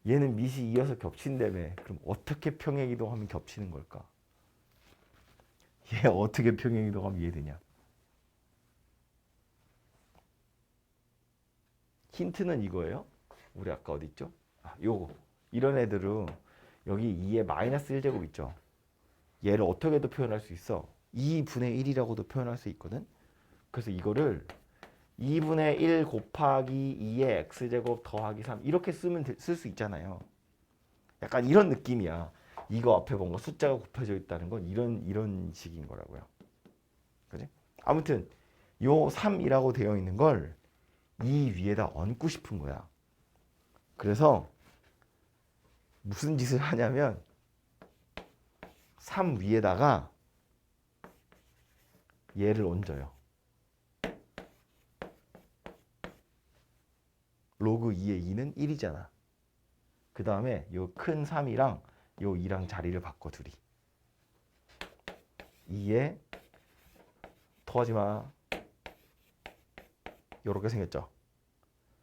얘는 밑이 2여서 겹친다며. 그럼 어떻게 평행이동하면 겹치는 걸까? 얘 어떻게 평행이동하면 이해되냐? 힌트는 이거예요. 우리 아까 어디 있죠? 요거. 이런 애들은 여기 2의 마이너스 1제곱 있죠. 얘를 어떻게도 표현할 수 있어? 2분의 1이라고도 표현할 수 있거든. 그래서 이거를 2분의 1 곱하기 2의 x제곱 더하기 3 이렇게 쓸 수 있잖아요. 약간 이런 느낌이야. 이거 앞에 뭔가 숫자가 곱해져 있다는 건 이런 식인 거라고요. 그지? 아무튼 요 3이라고 되어 있는 걸 이 위에다 얹고 싶은 거야. 그래서 무슨 짓을 하냐면 3 위에다가 얘를 얹어요. 로그 2의 2는 1이잖아. 그 다음에 요 큰 3이랑 요 2랑 자리를 바꿔 둘이. 2에 더하지 마. 요렇게 생겼죠.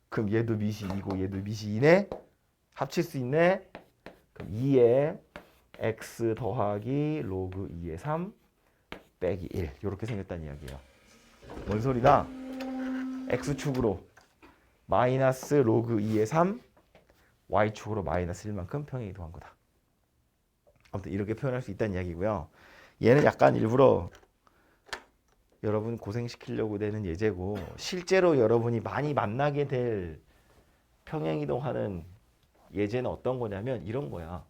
그럼 얘도 밑이 2고 얘도 밑이 2네. 합칠 수 있네. 그럼 2에 x 더하기 로그 2의 3 빼기 1 요렇게 생겼다는 이야기예요. 뭔 소리다? x축으로 마이너스 로그 2의 3 y축으로 마이너스 1만큼 평행 이동한 거다. 아무튼 이렇게 표현할 수 있다는 이야기고요. 얘는 약간 일부러 여러분 고생시키려고 되는 예제고 실제로 여러분이 많이 만나게 될 평행이동하는 예제는 어떤 거냐면 이런 거야.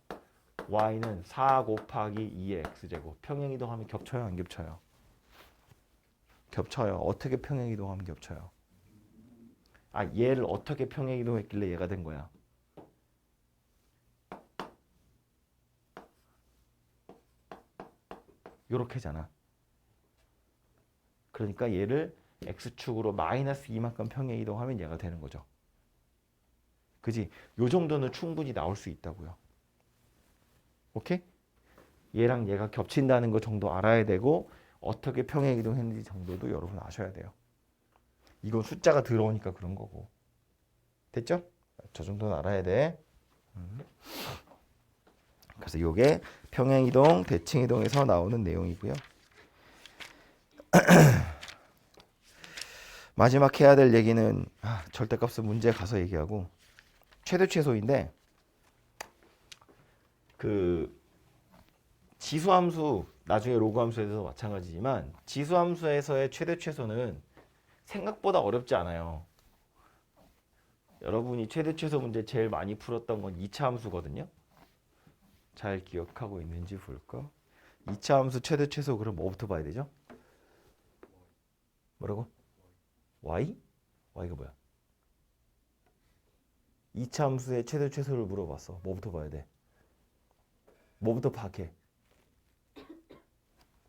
y는 4 곱하기 2의 x제곱. 평행이동하면 겹쳐요? 안 겹쳐요? 겹쳐요. 어떻게 평행이동하면 겹쳐요? 아, 얘를 어떻게 평행이동했길래 얘가 된 거야? 요렇게잖아. 그러니까 얘를 x축으로 마이너스 2만큼 평행이동하면 얘가 되는 거죠. 그지? 요 정도는 충분히 나올 수 있다고요. 오케이? 얘랑 얘가 겹친다는 거 정도 알아야 되고 어떻게 평행이동했는지 정도도 여러분 아셔야 돼요. 이건 숫자가 들어오니까 그런 거고. 됐죠? 저 정도는 알아야 돼. 그래서 이게 평행이동, 대칭이동에서 나오는 내용이고요. 마지막 해야 될 얘기는 절대값은 문제 가서 얘기하고 최대 최소인데 그 지수함수 나중에 로그함수에서 마찬가지지만 지수함수에서의 최대 최소는 생각보다 어렵지 않아요. 여러분이 최대 최소 문제 제일 많이 풀었던 건 2차 함수거든요. 잘 기억하고 있는지 볼까? 2차 함수 최대 최소 그럼 뭐부터 봐야 되죠? 뭐라고? y? y가 뭐야? 2차 함수의 최대 최소를 물어봤어. 뭐부터 봐야 돼? 뭐부터 파악해?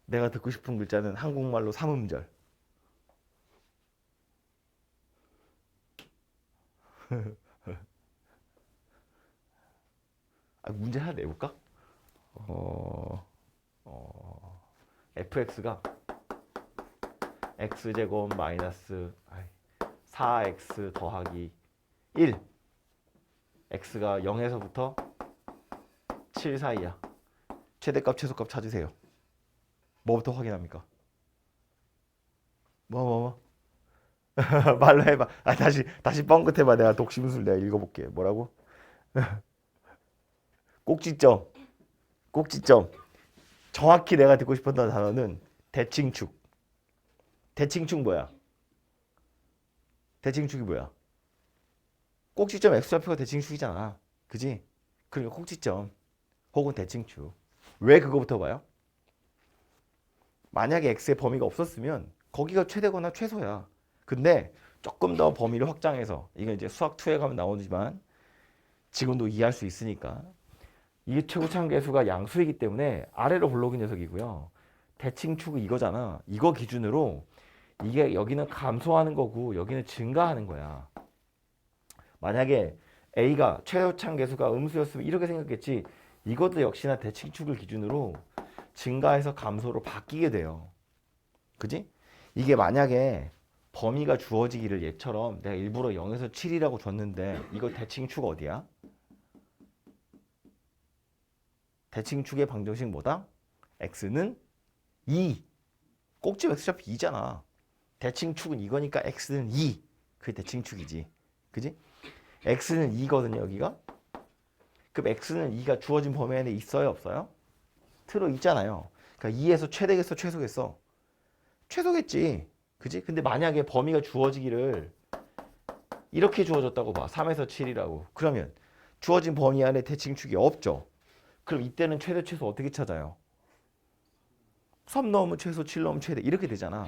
내가 듣고 싶은 글자는 한국말로 삼음절. 문제 하나 내볼까? fx가 x제곱 마이너스 4x 더하기 1 x가 0에서부터 7 사이야. 최대값 최소값 찾으세요. 뭐부터 확인합니까? 뭐 말로 해봐. 다시 뻥긋해봐. 내가 독심술 내가 읽어볼게. 뭐라고? 꼭지점. 정확히 내가 듣고 싶었던 단어는 대칭축. 대칭축 뭐야? 대칭축이 뭐야? 꼭지점 x좌표가 대칭축이잖아. 그지? 그러니까 꼭지점 혹은 대칭축. 왜 그거부터 봐요? 만약에 x의 범위가 없었으면 거기가 최대거나 최소야. 근데 조금 더 범위를 확장해서 이건 이제 수학 2에 가면 나오지만 지금도 이해할 수 있으니까 이게 최고차함계수가 양수이기 때문에 아래로 볼록인 녀석이고요. 대칭축은 이거잖아. 이거 기준으로 이게 여기는 감소하는 거고 여기는 증가하는 거야. 만약에 A가 최고차함계수가 음수였으면 이렇게 생겼겠지. 이것도 역시나 대칭축을 기준으로 증가해서 감소로 바뀌게 돼요. 그지? 이게 만약에 범위가 주어지기를 얘처럼 내가 일부러 0에서 7이라고 줬는데 이거 대칭축 어디야? 대칭축의 방정식 뭐다? x는 2. 꼭지 x좌표 2잖아. 대칭축은 이거니까 x는 2. 그게 대칭축이지. 그지? x는 2거든요, 여기가. 그럼 x는 2가 주어진 범위 안에 있어요, 없어요? 들어 있잖아요. 그러니까 2에서 최대겠어, 최소겠어? 최소겠지. 그지? 근데 만약에 범위가 주어지기를 이렇게 주어졌다고 봐. 3에서 7이라고. 그러면 주어진 범위 안에 대칭축이 없죠. 그럼 이때는 최대 최소 어떻게 찾아요? 3 넣으면 최소, 7 넣으면 최대 이렇게 되잖아.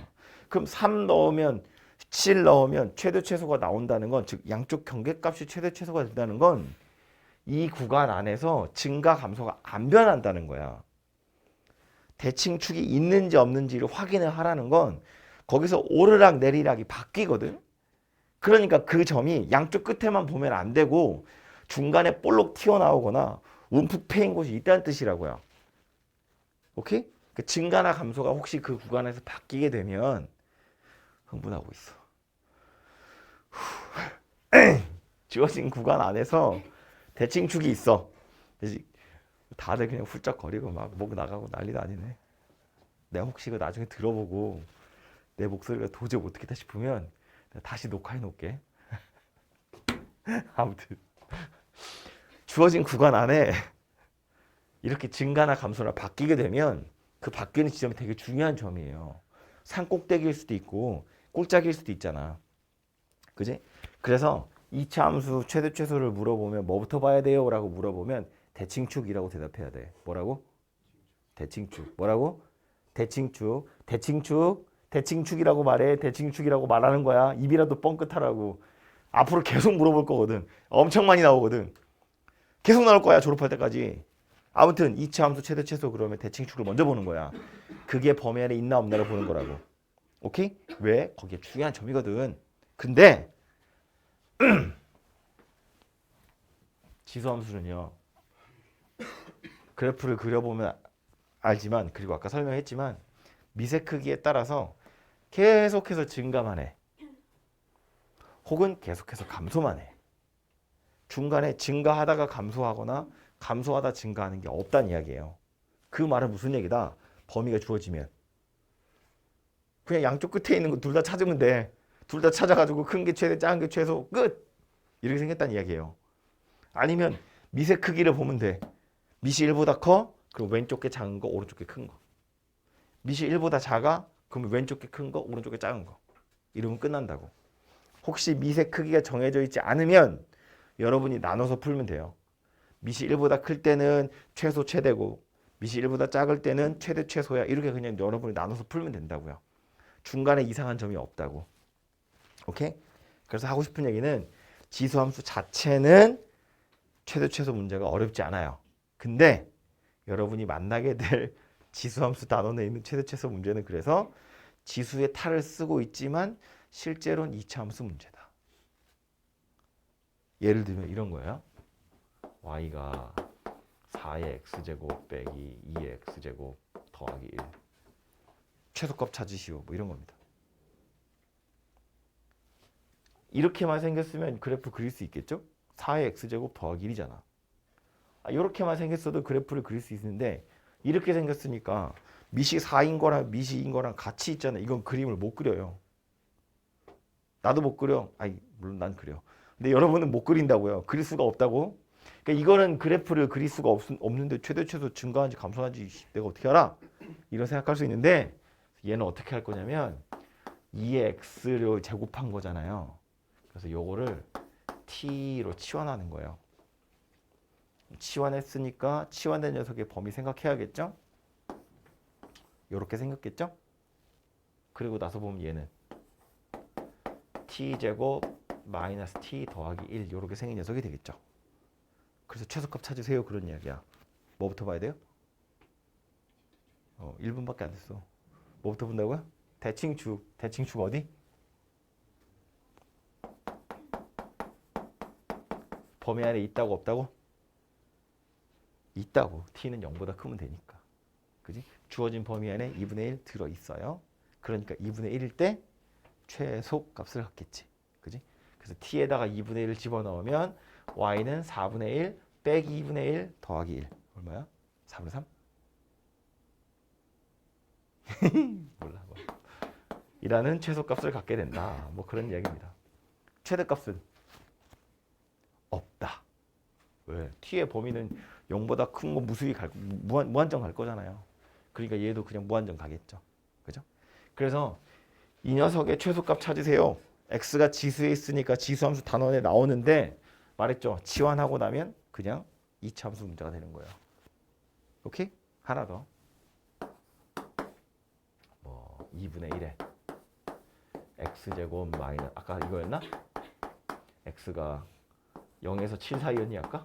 그럼 3 넣으면 7 넣으면 최대 최소가 나온다는 건, 즉 양쪽 경계값이 최대 최소가 된다는 건 이 구간 안에서 증가 감소가 안 변한다는 거야. 대칭축이 있는지 없는지를 확인을 하라는 건 거기서 오르락 내리락이 바뀌거든. 그러니까 그 점이 양쪽 끝에만 보면 안 되고 중간에 볼록 튀어나오거나 움푹 패인 곳이 있다는 뜻이라고요. 오케이? 그 증가나 감소가 혹시 그 구간에서 바뀌게 되면 흥분하고 있어. 주어진 구간 안에서 대칭축이 있어. 다들 그냥 훌쩍거리고 막 목 나가고 난리도 아니네. 내가 혹시 이거 나중에 들어보고 내 목소리가 도저히 못하겠다 싶으면 다시 녹화해 놓을게. 아무튼 주어진 구간 안에 이렇게 증가나 감소나 바뀌게 되면 그 바뀌는 지점이 되게 중요한 점이에요. 산 꼭대기일 수도 있고 꼴짝일 수도 있잖아. 그지? 그래서 2차 함수 최대 최소를 물어보면 뭐부터 봐야 돼요? 라고 물어보면 대칭축이라고 대답해야 돼. 뭐라고? 대칭축. 뭐라고? 대칭축. 대칭축. 대칭축이라고 말해. 대칭축이라고 말하는 거야. 입이라도 뻥끗하라고. 앞으로 계속 물어볼 거거든. 엄청 많이 나오거든. 계속 나올 거야. 졸업할 때까지. 아무튼 2차 함수 최대 최소 그러면 대칭축을 먼저 보는 거야. 그게 범위 안에 있나 없나를 보는 거라고. 오케이? 왜? 거기에 중요한 점이거든. 근데 지수함수는요. 그래프를 그려보면 알지만, 그리고 아까 설명했지만 미세 크기에 따라서 계속해서 증가만 해. 혹은 계속해서 감소만 해. 중간에 증가하다가 감소하거나 감소하다 증가하는 게 없다는 이야기예요. 그 말은 무슨 얘기다? 범위가 주어지면 그냥 양쪽 끝에 있는 거 둘 다 찾으면 돼. 둘 다 찾아가지고 큰 게 최대, 작은 게 최소, 끝! 이렇게 생겼다는 이야기예요. 아니면 미세 크기를 보면 돼. 미시 1보다 커? 그럼 왼쪽 게 작은 거, 오른쪽 게 큰 거. 미시 1보다 작아? 그러면 왼쪽 게 큰 거, 오른쪽 게 작은 거. 이러면 끝난다고. 혹시 미세 크기가 정해져 있지 않으면 여러분이 나눠서 풀면 돼요. 미시 1보다 클 때는 최소 최대고 미시 1보다 작을 때는 최대 최소야. 이렇게 그냥 여러분이 나눠서 풀면 된다고요. 중간에 이상한 점이 없다고. 오케이? 그래서 하고 싶은 얘기는 지수함수 자체는 최대 최소 문제가 어렵지 않아요. 근데 여러분이 만나게 될 지수함수 단원에 있는 최대 최소 문제는 그래서 지수의 탈을 쓰고 있지만 실제로는 2차 함수 문제다. 예를 들면 이런 거예요. y가 4의 x제곱 빼기 2의 x제곱 더하기 1. 최소값 찾으시오. 뭐 이런 겁니다. 이렇게만 생겼으면 그래프 그릴 수 있겠죠? 4의 x제곱 더하기 1이잖아. 이렇게만 생겼어도 그래프를 그릴 수 있는데 이렇게 생겼으니까 미시 4인 거랑 미시 2인 거랑 같이 있잖아. 이건 그림을 못 그려요. 나도 못 그려. 아니 물론 난 그려. 근데 여러분은 못 그린다고요. 그릴 수가 없다고. 그러니까 이거는 그래프를 그릴 수가 없는데 최대 최소 증가한지 감소한지 내가 어떻게 알아? 이런 생각할 수 있는데 얘는 어떻게 할 거냐면 2의 x를 제곱한 거잖아요. 그래서 요거를 t로 치환하는 거예요. 치환했으니까 치환된 녀석의 범위 생각해야겠죠? 요렇게 생겼겠죠? 그리고 나서 보면 얘는 t제곱 마이너스 t 더하기 1 요렇게 생긴 녀석이 되겠죠? 그래서 최소값 찾으세요 그런 이야기야. 뭐부터 봐야 돼요? 1분밖에 안 됐어. 뭐부터 본다고요? 대칭축. 대칭축 어디? 범위 안에 있다고 없다고? 있다고. t는 0보다 크면 되니까. 그지? 주어진 범위 안에 2분의 1 들어있어요. 그러니까 2분의 1일 때 최소값을 갖겠지. 그지? 그래서 t에다가 2분의 1을 집어넣으면 y는 4분의 1 빼기 2분의 1 더하기 1. 얼마야? 4분의 3? 몰라. 뭐. 이라는 최소값을 갖게 된다. 뭐 그런 이야기입니다. 최대값은 없다. 왜? t의 범위는 0보다 큰 거 무수히 무한정 갈 거잖아요. 그러니까 얘도 그냥 무한정 가겠죠. 그죠? 그래서 이 녀석의 최소값 찾으세요. x가 지수에 있으니까 지수함수 단원에 나오는데 말했죠. 치환하고 나면 그냥 이차함수 문제가 되는 거예요. 오케이? 하나 더. 2분의 1에 x제곱 마이너스 아까 이거였나? x가 0에서 7 사이였니 아까?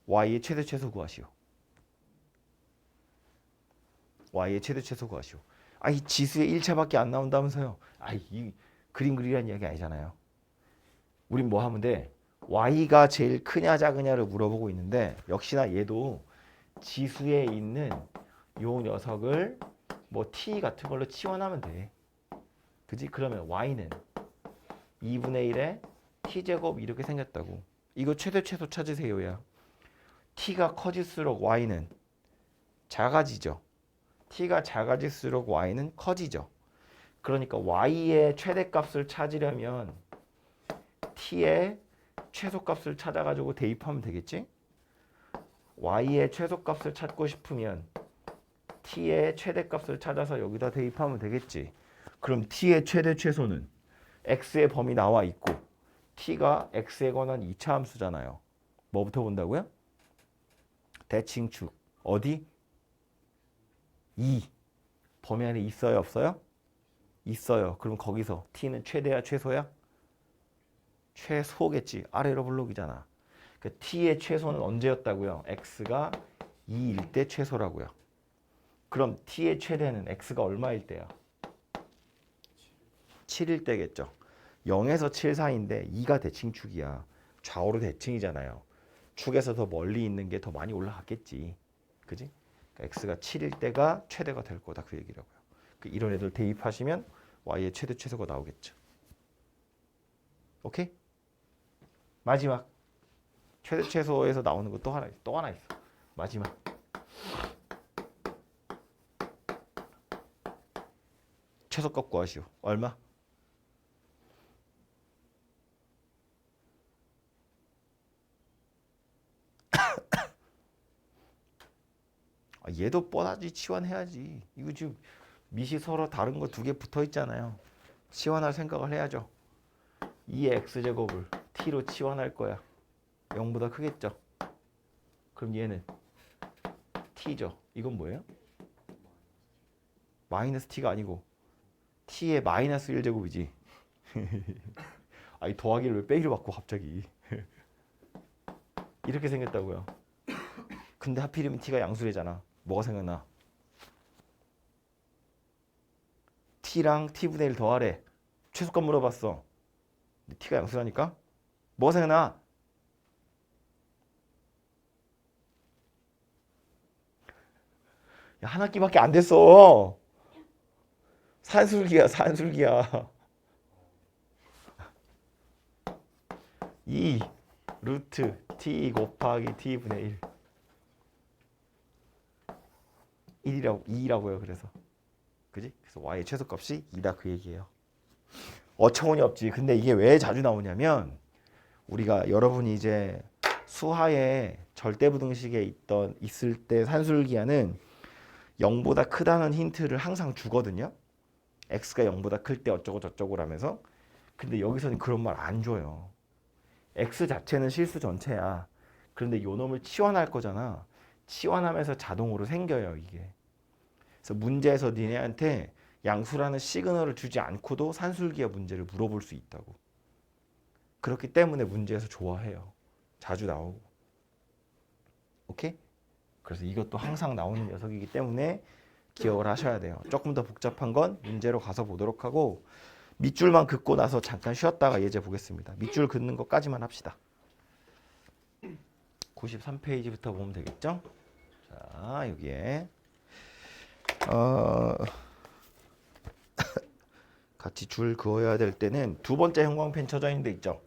y의 최대 최소 구하시오. y의 최대 최소 구하시오. 이 지수에 1차밖에 안 나온다면서요. 이 그림 그리라는 이야기 아니잖아요. 우린 뭐 하면 돼? y가 제일 크냐 작으냐를 물어보고 있는데 역시나 얘도 지수에 있는 요 녀석을 뭐 t 같은 걸로 치환하면 돼. 그지? 그러면 y는 2분의 1에 t제곱 이렇게 생겼다고. 이거 최대 최소 찾으세요야. t가 커질수록 y는 작아지죠. t가 작아질수록 y는 커지죠. 그러니까 y의 최대값을 찾으려면 t의 최소값을 찾아가지고 대입하면 되겠지? y의 최소값을 찾고 싶으면 t의 최대값을 찾아서 여기다 대입하면 되겠지. 그럼 t의 최대 최소는 x의 범위 나와 있고 t가 x에 관한 2차 함수잖아요. 뭐부터 본다고요? 대칭축. 어디? 2. 범위 안에 있어요 없어요? 있어요. 그럼 거기서 t는 최대야 최소야? 최소겠지. 아래로 블록이잖아. 그 t의 최소는 언제였다고요? x가 2일 때 최소라고요. 그럼 t의 최대는 x가 얼마일 때야? 7일 때겠죠. 0에서 7 사이인데 2가 대칭축이야. 좌우로 대칭이잖아요. 축에서 더 멀리 있는 게 더 많이 올라갔겠지. 그지? 그러니까 x가 7일 때가 최대가 될 거다 그 얘기라고요. 이런 애들 대입하시면 y의 최대 최소가 나오겠죠. 오케이? 마지막 최대 최소에서 나오는 거 또 하나 있어. 마지막 최소값 구하시오. 얼마? 얘도 뻔하지. 치환해야지. 이거 지금 밑이 서로 다른 거 두 개 붙어 있잖아요. 치환할 생각을 해야죠. 2의 x제곱을 t로 치환할 거야. 0보다 크겠죠. 그럼 얘는 t죠. 이건 뭐예요? 마이너스 t가 아니고 t의 마이너스 1제곱이지. 이 더하기를 왜 빼기로 바꿔 갑자기. 이렇게 생겼다고요. 근데 하필이면 t가 양수래잖아. 뭐가 생각나? t랑 t분의 1 더하래. 최소값 물어봤어. 근데 t가 양수라니까? 뭐가 생각나? 야, 한 학기밖에 안 됐어. 산술기야, 산술기야. 2 루트 t 곱하기 t분의 1 2라고요. 그래서 그지? 그래서 y의 최소값이 2다 그 얘기예요. 어처구니 없지. 근데 이게 왜 자주 나오냐면 우리가 여러분이 이제 수하에 절대부등식에 있을 때 산술기하는 0보다 크다는 힌트를 항상 주거든요. x가 0보다 클 때 어쩌고 저쩌고 라면서. 근데 여기서는 그런 말 안 줘요. x 자체는 실수 전체야. 그런데 요 놈을 치환할 거잖아. 치환하면서 자동으로 생겨요 이게. 그래서 문제에서 니네한테 양수라는 시그널을 주지 않고도 산술기하 문제를 물어볼 수 있다고. 그렇기 때문에 문제에서 좋아해요. 자주 나오고. 오케이? 그래서 이것도 항상 나오는 녀석이기 때문에 기억을 하셔야 돼요. 조금 더 복잡한 건 문제로 가서 보도록 하고 밑줄만 긋고 나서 잠깐 쉬었다가 예제 보겠습니다. 밑줄 긋는 것까지만 합시다. 93페이지부터 보면 되겠죠? 자, 여기에 같이 줄 그어야 될 때는 두 번째 형광펜 쳐져 있는 데 있죠?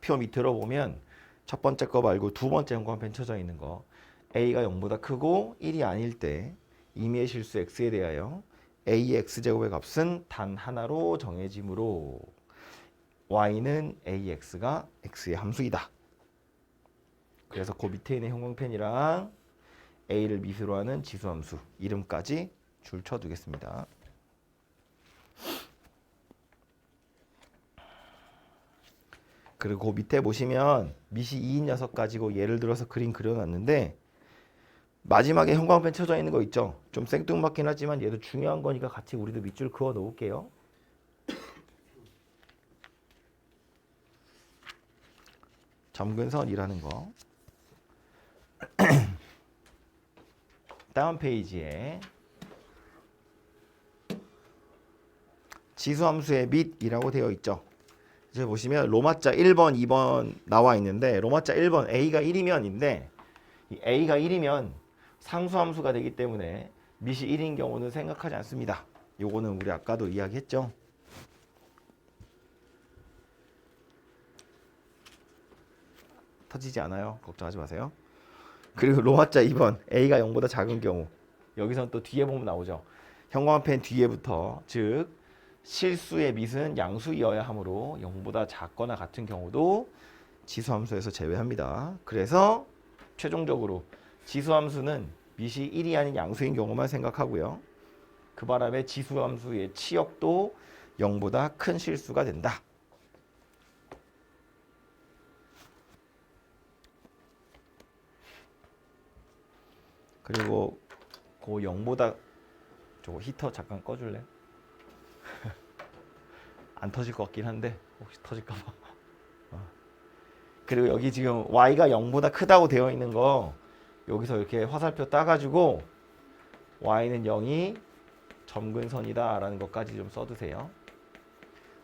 표 밑으로 보면 첫 번째 거 말고 두 번째 형광펜 쳐져 있는 거 a가 0보다 크고 1이 아닐 때 임의의 실수 x에 대하여 a의 x제곱의 값은 단 하나로 정해지므로 y는 ax가 x의 함수이다. 그래서 그 밑에 있는 형광펜이랑 a를 미수로 하는 지수함수 이름까지 줄 쳐두겠습니다. 그리고 그 밑에 보시면 미시 2인 녀석 가지고 예를 들어서 그림 그려놨는데 마지막에 형광펜 쳐져 있는 거 있죠? 좀 생뚱맞긴 하지만 얘도 중요한 거니까 같이 우리도 밑줄 그어 놓을게요. 점근선이라는 거. 다음 페이지에 지수함수의 밑이라고 되어 있죠. 이제 보시면 로마자 1번, 2번 나와 있는데 로마자 1번 a가 1이면인데 이 a가 1이면 상수함수가 되기 때문에 밑이 1인 경우는 생각하지 않습니다. 요거는 우리 아까도 이야기했죠. 터지지 않아요. 걱정하지 마세요. 그리고 로마자 2번 a가 0보다 작은 경우 여기서는 또 뒤에 보면 나오죠. 형광펜 뒤에부터 즉 실수의 밑은 양수이어야 하므로 0보다 작거나 같은 경우도 지수함수에서 제외합니다. 그래서 최종적으로 지수함수는 밑이 1이 아닌 양수인 경우만 생각하고요. 그 바람에 지수함수의 치역도 0보다 큰 실수가 된다. 그리고 그 0보다 저거 히터 잠깐 꺼줄래? 안 터질 것 같긴 한데 혹시 터질까봐. 그리고 여기 지금 y가 0보다 크다고 되어 있는 거 여기서 이렇게 화살표 따가지고 y는 0이 점근선이다 라는 것까지 좀 써두세요.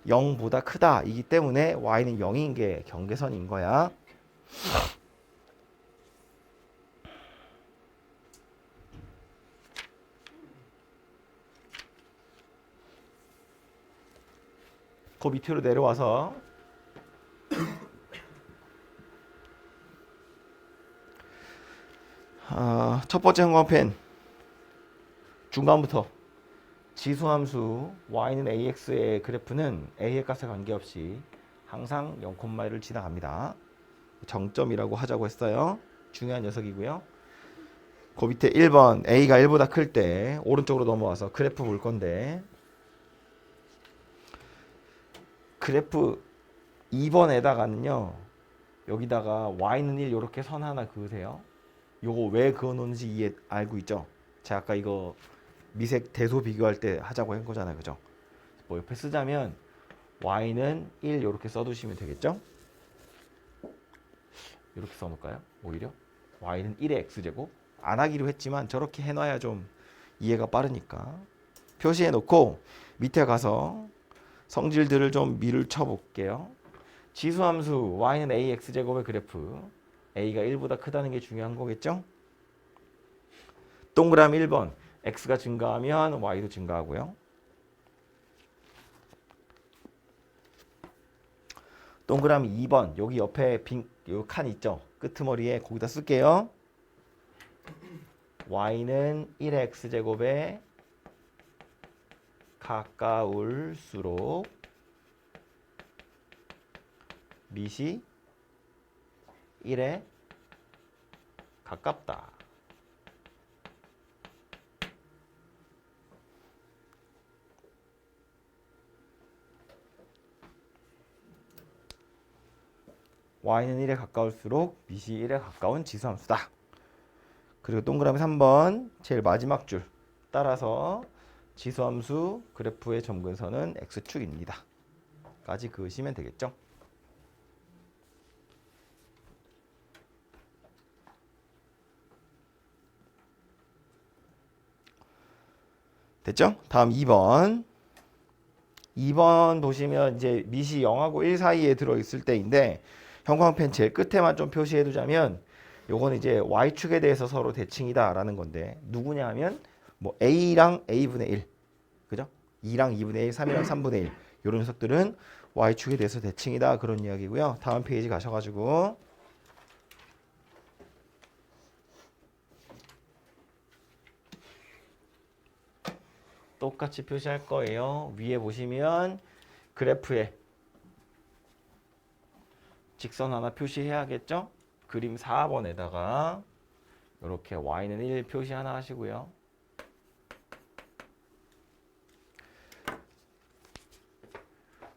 0보다 크다 이기 때문에 y는 0인 게 경계선인 거야. 그 밑으로 내려와서 첫 번째 형광펜 중간부터 지수함수 y는 ax의 그래프는 a의 값에 관계없이 항상 0,1을 지나갑니다. 정점이라고 하자고 했어요. 중요한 녀석이고요. 그 밑에 1번 a가 1보다 클 때 오른쪽으로 넘어와서 그래프 볼 건데 그래프 2번에다가는요. 여기다가 y는 1 이렇게 선 하나 그으세요. 요거 왜 그어 놓는지 알고 있죠? 제가 아까 이거 미색 대소 비교할 때 하자고 한 거잖아요. 그죠? 뭐 옆에 쓰자면 y는 1 이렇게 써두시면 되겠죠? 이렇게 써놓을까요? 오히려 y는 1의 x제곱 안 하기로 했지만 저렇게 해놔야 좀 이해가 빠르니까 표시해 놓고 밑에 가서 성질들을 좀 밀을 쳐볼게요. 지수함수 y는 ax제곱의 그래프 a가 1보다 크다는 게 중요한 거겠죠? 동그라미 1번 x가 증가하면 y도 증가하고요. 동그라미 2번 여기 옆에 빈 요 칸 있죠? 끄트머리에 거기다 쓸게요. y는 1의 x제곱에 가까울수록 밑이 1에 가깝다. y는 1에 가까울수록 밑이 1에 가까운 지수함수다. 그리고 동그라미 3번 제일 마지막 줄 따라서 지수함수 그래프의 점근선은 x축입니다. 까지 그으시면 되겠죠? 됐죠? 다음 2번. 2번 보시면 이제 밑이 0하고 1 사이에 들어있을 때인데 형광펜 제일 끝에만 좀 표시해 두자면 요건 이제 y축에 대해서 서로 대칭이다 라는 건데 누구냐 하면 뭐 a랑 a분의 1 그죠? 2랑 2분의 1, 3이랑 3분의 1 이런 녀석들은 y축에 대해서 대칭이다 그런 이야기고요. 다음 페이지 가셔가지고 똑같이 표시할 거예요. 위에 보시면 그래프에 직선 하나 표시해야겠죠? 그림 4번에다가 이렇게 y는 1 표시 하나 하시고요.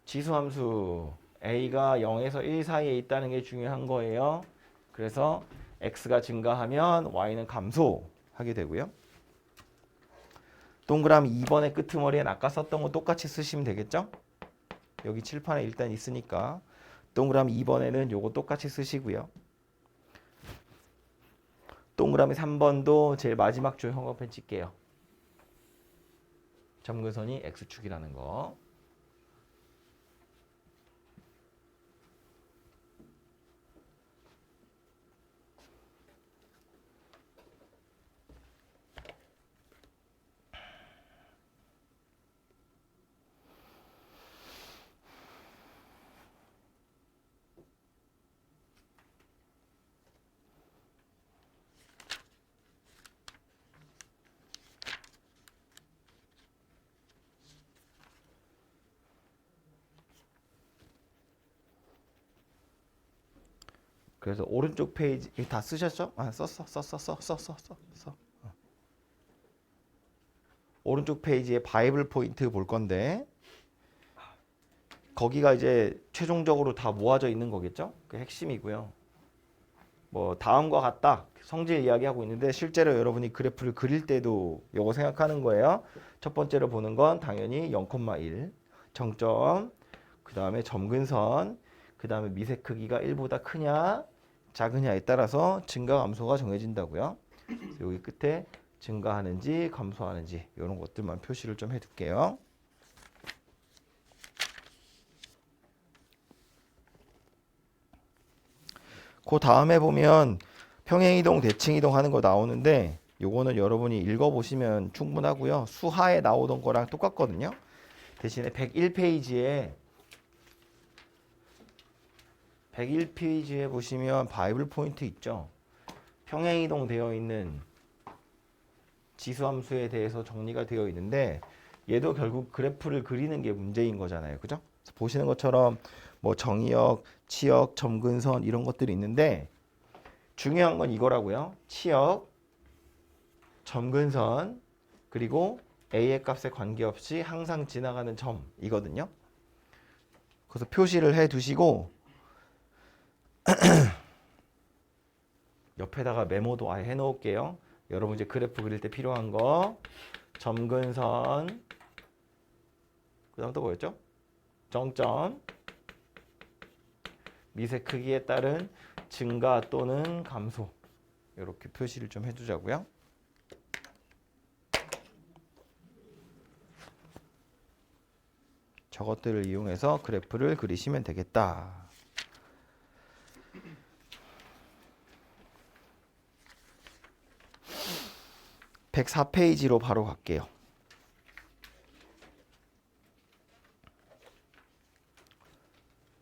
지수함수 a가 0에서 1 사이에 있다는 게 중요한 거예요. 그래서 x가 증가하면 y는 감소하게 되고요. 동그라미 2번의 끄트머리엔 아까 썼던 거 똑같이 쓰시면 되겠죠? 여기 칠판에 일단 있으니까 동그라미 2번에는 요거 똑같이 쓰시고요. 동그라미 3번도 제일 마지막 줄 형광펜 칠게요. 점근선이 x축이라는 거. 그래서 오른쪽 페이지 다 쓰셨죠? 아, 썼어. 오른쪽 페이지에 바이블 포인트 볼 건데 거기가 이제 최종적으로 다 모아져 있는 거겠죠? 그 핵심이고요. 뭐 다음과 같다 성질 이야기하고 있는데 실제로 여러분이 그래프를 그릴 때도 이거 생각하는 거예요. 첫 번째로 보는 건 당연히 0,1 정점, 그 다음에 점근선, 그 다음에 미세 크기가 1보다 크냐 작으냐에 따라서 증가 감소가 정해진다고요. 여기 끝에 증가하는지 감소하는지 이런 것들만 표시를 좀 해둘게요. 그 다음에 보면 평행이동, 대칭이동 하는 거 나오는데 요거는 여러분이 읽어보시면 충분하고요. 수하에 나오던 거랑 똑같거든요. 대신에 101페이지에 보시면 바이블 포인트 있죠. 평행이동 되어 있는 지수함수에 대해서 정리가 되어 있는데 얘도 결국 그래프를 그리는 게 문제인 거잖아요. 그죠? 보시는 것처럼 뭐 정의역, 치역, 점근선 이런 것들이 있는데 중요한 건 이거라고요. 치역, 점근선, 그리고 a의 값에 관계없이 항상 지나가는 점이거든요. 그래서 표시를 해 두시고 옆에다가 메모도 아예 해 놓을게요. 여러분 이제 그래프 그릴 때 필요한 거 점근선, 그 다음 또 뭐였죠? 정점, 미세 크기에 따른 증가 또는 감소 이렇게 표시를 좀 해두자고요. 저것들을 이용해서 그래프를 그리시면 되겠다. 104페이지로 바로 갈게요.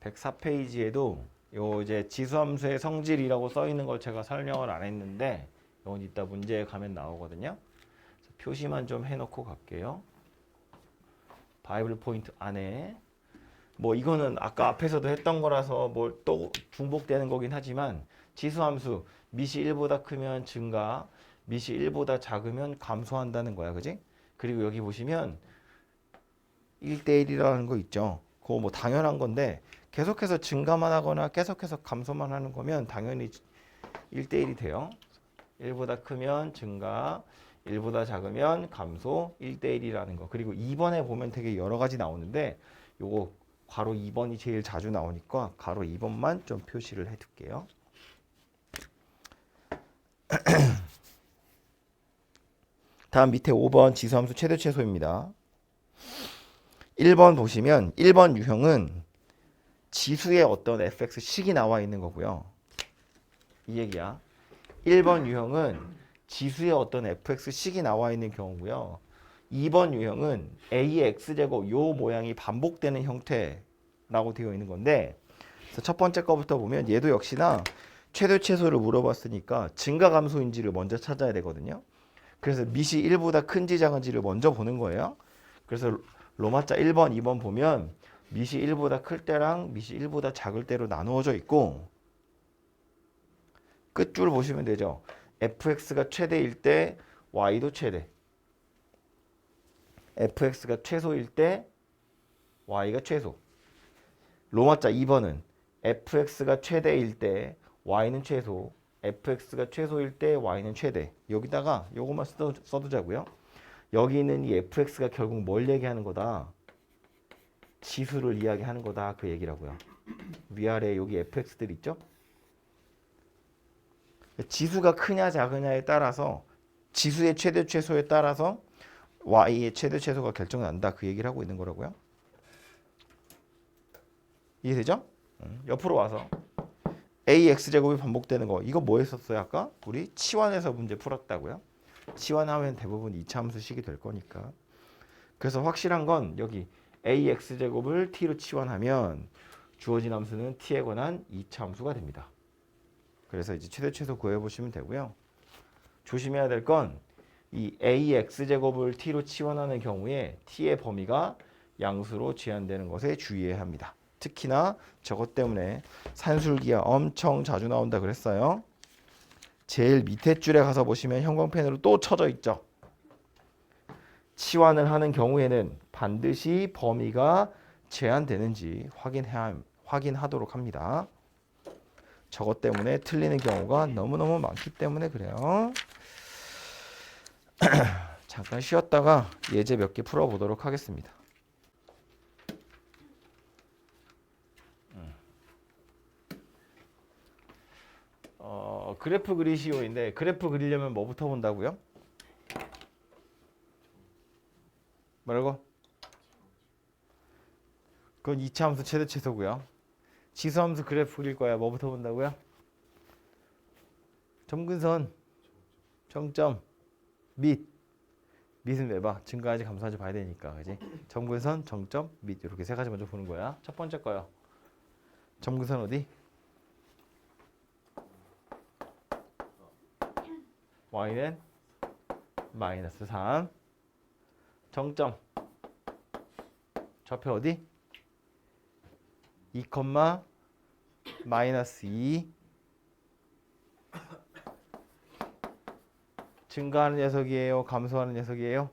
(104페이지에도) 요 이제 지수함수의 성질이라고 써 있는 걸 제가 설명을 안 했는데 이건 이따 문제에 가면 나오거든요. 표시만 좀 해놓고 갈게요. 바이블 포인트 안에 뭐 이거는 아까 앞에서도 했던 거라서 뭘 또 중복되는 거긴 하지만 지수함수 미시 1보다 크면 증가, 미시 1보다 작으면 감소한다는 거야, 그지? 그리고 여기 보시면 1대1이라는 거 있죠. 그거 뭐 당연한 건데 계속해서 증가만 하거나 계속해서 감소만 하는 거면 당연히 1대1이 돼요. 1보다 크면 증가, 1보다 작으면 감소, 1대1이라는 거. 그리고 2번에 보면 되게 여러 가지 나오는데 요거 괄호 2번이 제일 자주 나오니까 괄호 2번만 좀 표시를 해둘게요. 다음 밑에 5번 지수함수 최대 최소입니다. 1번 보시면 1번 유형은 지수의 어떤 fx식이 나와 있는 거고요. 이 얘기야. 1번 유형은 지수의 어떤 fx식이 나와 있는 경우고요. 2번 유형은 a의 x제곱 요 모양이 반복되는 형태라고 되어 있는 건데 그래서 첫 번째 거부터 보면 얘도 역시나 최대 최소를 물어봤으니까 증가 감소인지를 먼저 찾아야 되거든요. 그래서 밑이 1보다 큰지 작은지를 먼저 보는 거예요. 그래서 로마자 1번, 2번 보면 밑이 1보다 클 때랑 밑이 1보다 작을 때로 나누어져 있고 끝줄 보시면 되죠. fx가 최대일 때 y도 최대. fx가 최소일 때 y가 최소. 로마자 2번은 fx가 최대일 때 y는 최소. fx가 최소일 때 y는 최대. 여기다가 요것만 써두자고요. 여기 있는 이 fx가 결국 뭘 얘기하는 거다? 지수를 이야기하는 거다. 그 얘기라고요. 위아래에 여기 fx들 있죠? 지수가 크냐 작으냐에 따라서 지수의 최대 최소에 따라서 y의 최대 최소가 결정난다. 그 얘기를 하고 있는 거라고요. 이해되죠? 옆으로 와서 ax제곱이 반복되는 거. 이거 뭐 했었어요? 아까? 우리 치환해서 문제 풀었다고요? 치환하면 대부분 이차함수식이 될 거니까. 그래서 확실한 건 여기 ax제곱을 t로 치환하면 주어진 함수는 t에 관한 이차함수가 됩니다. 그래서 이제 최대 최소 구해보시면 되고요. 조심해야 될 건 이 ax제곱을 t로 치환하는 경우에 t의 범위가 양수로 제한되는 것에 주의해야 합니다. 특히나 저것 때문에 산술기가 엄청 자주 나온다 그랬어요. 제일 밑에 줄에 가서 보시면 형광펜으로 또 쳐져 있죠. 치환을 하는 경우에는 반드시 범위가 제한되는지 확인하도록 합니다. 저것 때문에 틀리는 경우가 너무너무 많기 때문에 그래요. 잠깐 쉬었다가 예제 몇 개 풀어보도록 하겠습니다. 그래프 그리시오인데 그래프 그리려면 뭐부터 본다고요? 뭐라고? 그건 2차 함수 최대 최소고요. 지수함수 그래프 그릴 거야. 뭐부터 본다고요? 점근선, 정점, 밑은 왜 봐? 증가하지 감소하지 봐야 되니까, 그지? 점근선, 정점, 밑 이렇게 세 가지 먼저 보는 거야. 첫 번째 거요. 점근선 어디? y는 마이너스 3. 정점. 좌표 어디? 2, 마이너스 2. 증가하는 녀석이에요? 감소하는 녀석이에요?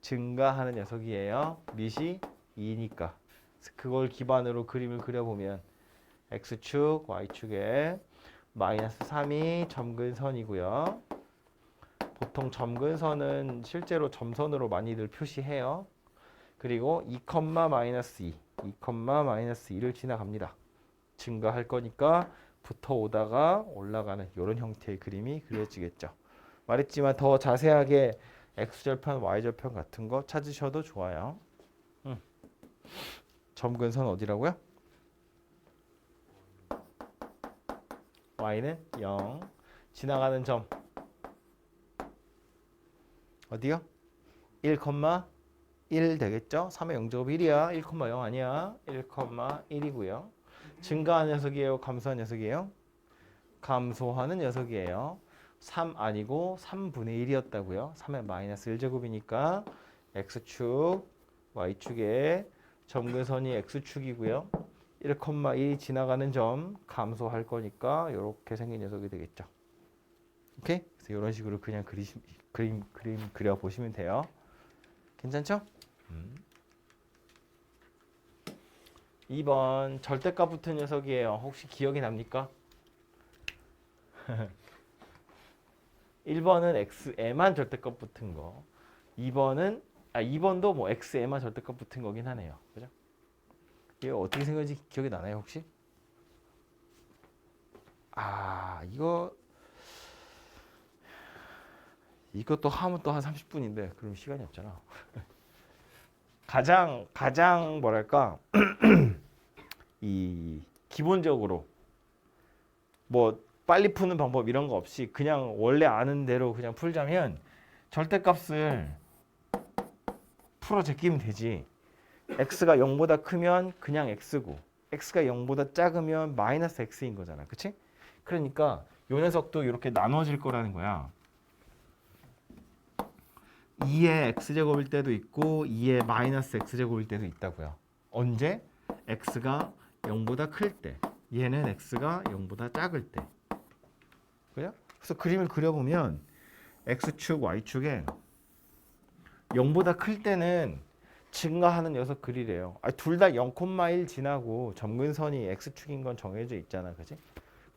증가하는 녀석이에요. 밑이 2니까. 그걸 기반으로 그림을 그려보면 x축, y축에 마이너스 3이 점근선이고요. 보통 점근선은 실제로 점선으로 많이들 표시해요. 그리고 2, 마이너스 2, 2, 마이너스 2를 지나갑니다. 증가할 거니까 붙어오다가 올라가는 이런 형태의 그림이 그려지겠죠. 말했지만 더 자세하게 x절편, y절편 같은 거 찾으셔도 좋아요. 점근선 어디라고요? y는 0. 지나가는 점 어디요? 1, 되겠죠? 3의 0제곱 1이야. 1,0 아니야. 1,1이고요. 증가하는 녀석이에요? 감소하는 녀석이에요? 감소하는 녀석이에요. 3 아니고 3분의 1이었다고요. 3의 마이너스 1제곱이니까 x축, y축에 점근선이 x축이고요. 1,1이 지나가는 점 감소할 거니까 이렇게 생긴 녀석이 되겠죠. 오케이? 그래서 이런 식으로 그냥 그림 그려 보시면 돼요. 괜찮죠? 2번 절대값 붙은 녀석이에요. 혹시 기억이 납니까? 1번은 x에만 절대값 붙은 거. 2번도 뭐 x에만 절대값 붙은 거긴 하네요. 그죠? 이거 어떻게 생겼는지 기억이 나나요, 혹시? 이것도 하면 또 한 30분인데 그럼 시간이 없잖아. 가장 뭐랄까 이 기본적으로 뭐 빨리 푸는 방법 이런 거 없이 그냥 원래 아는 대로 그냥 풀자면 절대값을 풀어 제끼면 되지. x가 0보다 크면 그냥 x고 x가 0보다 작으면 마이너스 x인 거잖아. 그치? 그러니까 요 녀석도 이렇게 나눠질 거라는 거야. 2의 x제곱일 때도 있고 2의 마이너스 x제곱일 때도 있다고요. 언제? x가 0보다 클 때. 얘는 x가 0보다 작을 때. 그죠? 그래서 그림을 그려보면 x축, y축에 0보다 클 때는 증가하는 녀석 그리래요. 둘 다 0,1 지나고 점근선이 x축인 건 정해져 있잖아. 그지?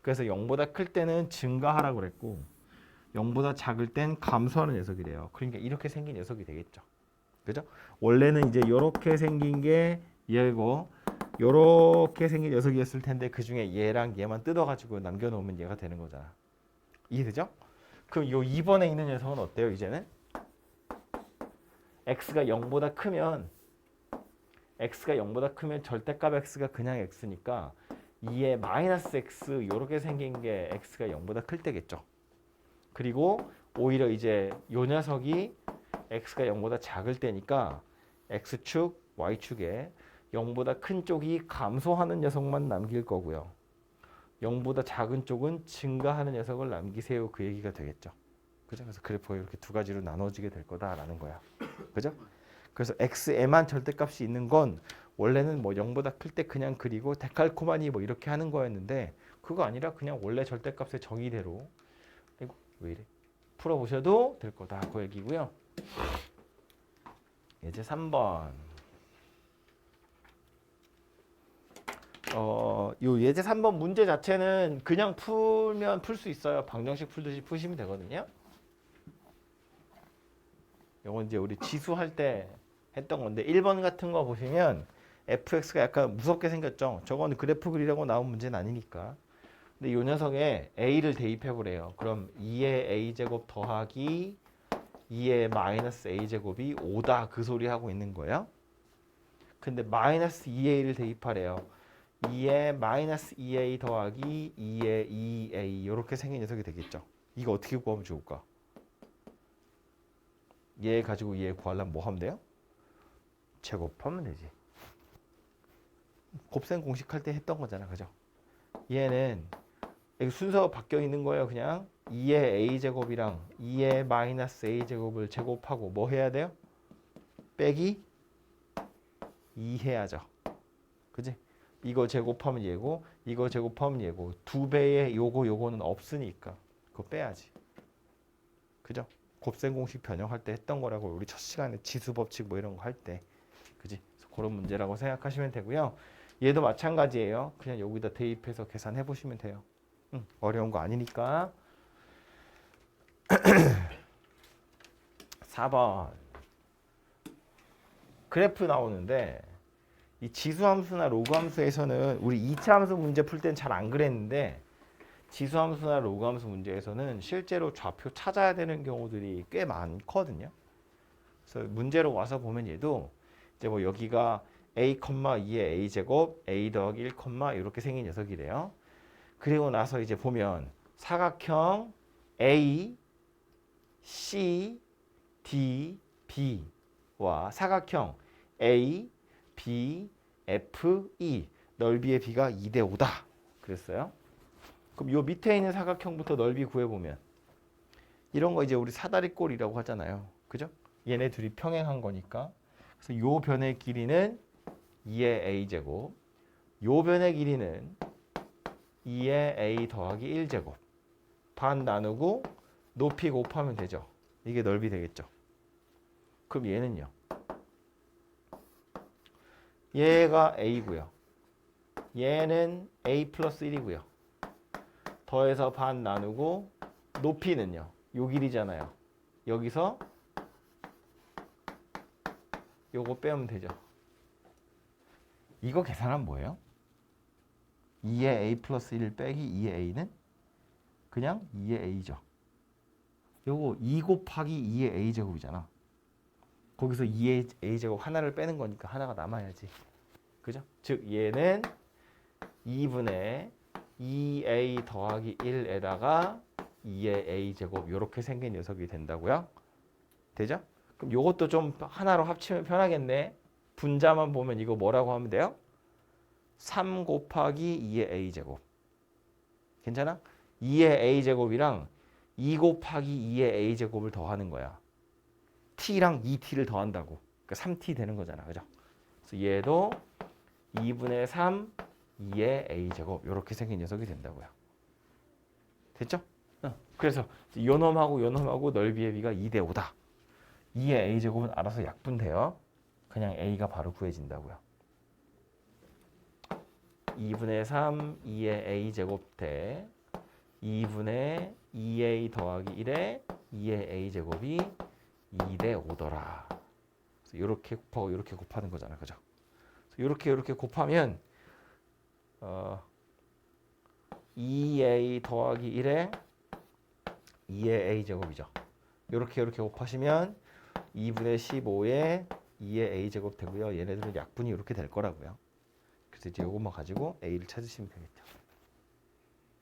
그래서 0보다 클 때는 증가하라고 그랬고 0보다 작을 땐 감소하는 녀석이래요. 그러니까 이렇게 생긴 녀석이 되겠죠. 그죠? 원래는 이제 이렇게 생긴 게 얘고 이렇게 생긴 녀석이었을 텐데 그 중에 얘랑 얘만 뜯어가지고 남겨놓으면 얘가 되는 거잖아. 이해되죠? 그럼 요 2번에 있는 녀석은 어때요? 이제는 x가 0보다 크면 절대값 x가 그냥 x니까 2의 마이너스 x 이렇게 생긴 게 x가 0보다 클 때겠죠. 그리고 오히려 이제 요 녀석이 x가 0보다 작을 때니까 x축, y축에 0보다 큰 쪽이 감소하는 녀석만 남길 거고요. 0보다 작은 쪽은 증가하는 녀석을 남기세요. 그 얘기가 되겠죠. 그죠? 그래서 그래프가 이렇게 두 가지로 나눠지게 될 거다라는 거야. 그죠? 그래서 x에만 절대값이 있는 건 원래는 뭐 0보다 클 때 그냥 그리고 데칼코마니 뭐 이렇게 하는 거였는데 그거 아니라 그냥 원래 절대값의 정의대로 이거 왜 이래? 풀어보셔도 될 거다. 그 얘기고요. 이제 3번. 요 예제 3번 문제 자체는 그냥 풀면 풀 수 있어요. 방정식 풀듯이 푸시면 되거든요. 요건 이제 우리 지수할 때 했던 건데 1번 같은 거 보시면 fx가 약간 무섭게 생겼죠. 저건 그래프 그리려고 나온 문제는 아니니까. 근데 요 녀석에 a를 대입해 보래요. 그럼 2의 a제곱 더하기 2의 마이너스 a제곱이 5다 그 소리 하고 있는 거예요. 근데 마이너스 2a를 대입하래요. 2의 마이너스 2a 더하기 2의 2a 이렇게 생긴 녀석이 되겠죠. 이거 어떻게 구하면 좋을까? 얘 가지고 얘 구하려면 뭐 하면 돼요? 제곱하면 되지. 곱셈 공식 할 때 했던 거잖아. 그죠? 얘는 순서 바뀌어 있는 거예요. 그냥 2의 a제곱이랑 2의 마이너스 a제곱을 제곱하고 뭐 해야 돼요? 빼기 2 해야죠. 그지? 이거 제곱하면 얘고 이거 제곱하면 얘고 두 배의 요거는 없으니까 그거 빼야지. 그죠? 곱셈 공식 변형할 때 했던 거라고 우리 첫 시간에 지수 법칙 뭐 이런 거 할 때. 그지? 그런 문제라고 생각하시면 되고요. 얘도 마찬가지예요. 그냥 여기다 대입해서 계산해 보시면 돼요. 어려운 거 아니니까. 4번. 그래프 나오는데 이 지수함수나 로그함수에서는 우리 2차 함수 문제 풀 땐 잘 안 그랬는데 지수함수나 로그함수 문제에서는 실제로 좌표 찾아야 되는 경우들이 꽤 많거든요. 그래서 문제로 와서 보면 얘도 이제 뭐 여기가 a, 2의 a제곱, a 더하기 1, 이렇게 생긴 녀석이래요. 그리고 나서 이제 보면 사각형 A, C, D, B와 사각형 A, B, F, E 넓이의 B가 2대 5다 그랬어요. 그럼 요 밑에 있는 사각형부터 넓이 구해보면 이런 거 이제 우리 사다리꼴이라고 하잖아요. 그죠? 얘네 둘이 평행한 거니까. 그래서 요 변의 길이는 2의 a제곱, 요 변의 길이는 2의 a 더하기 1제곱. 반 나누고 높이 곱하면 되죠. 이게 넓이 되겠죠. 그럼 얘는요. 얘가 a고요. 얘는 a 플러스 1이고요. 더해서 반 나누고 높이는요. 요 길이잖아요. 여기서 요거 빼면 되죠. 이거 계산하면 뭐예요? 2의 a 플러스 1 빼기 2의 a는 그냥 2의 a죠. 요거 2 곱하기 2의 a제곱이잖아. 거기서 2의 a제곱 하나를 빼는 거니까 하나가 남아야지. 그죠? 즉 얘는 2분의 2a 더하기 1에다가 2의 a제곱 이렇게 생긴 녀석이 된다고요? 되죠? 그럼 요것도 좀 하나로 합치면 편하겠네. 분자만 보면 이거 뭐라고 하면 돼요? 3 곱하기 2의 a제곱. 괜찮아? 2의 a제곱이랑 2 곱하기 2의 a제곱을 더하는 거야. t랑 2t를 더한다고. 그러니까 3t 되는 거잖아. 그죠? 그래서 얘도 2분의 3 2의 a제곱 이렇게 생긴 녀석이 된다고요. 됐죠? 그래서 요 놈하고 넓이의 비가 2대 5다. 2의 a제곱은 알아서 약분돼요. 그냥 a가 바로 구해진다고요. 2분의 3 2의 a제곱 대 2분의 2a 더하기 1의 2의 a제곱이 2대 5더라. 이렇게 곱하고 이렇게 곱하는 거잖아, 그죠? 이렇게 곱하면 2a 더하기 1에 2의 a제곱이죠. 이렇게 곱하시면 2분의 15에 2의 a제곱 되고요. 얘네들은 약분이 이렇게 될 거라고요. 그래서 이제 이것만 가지고 a를 찾으시면 되겠죠.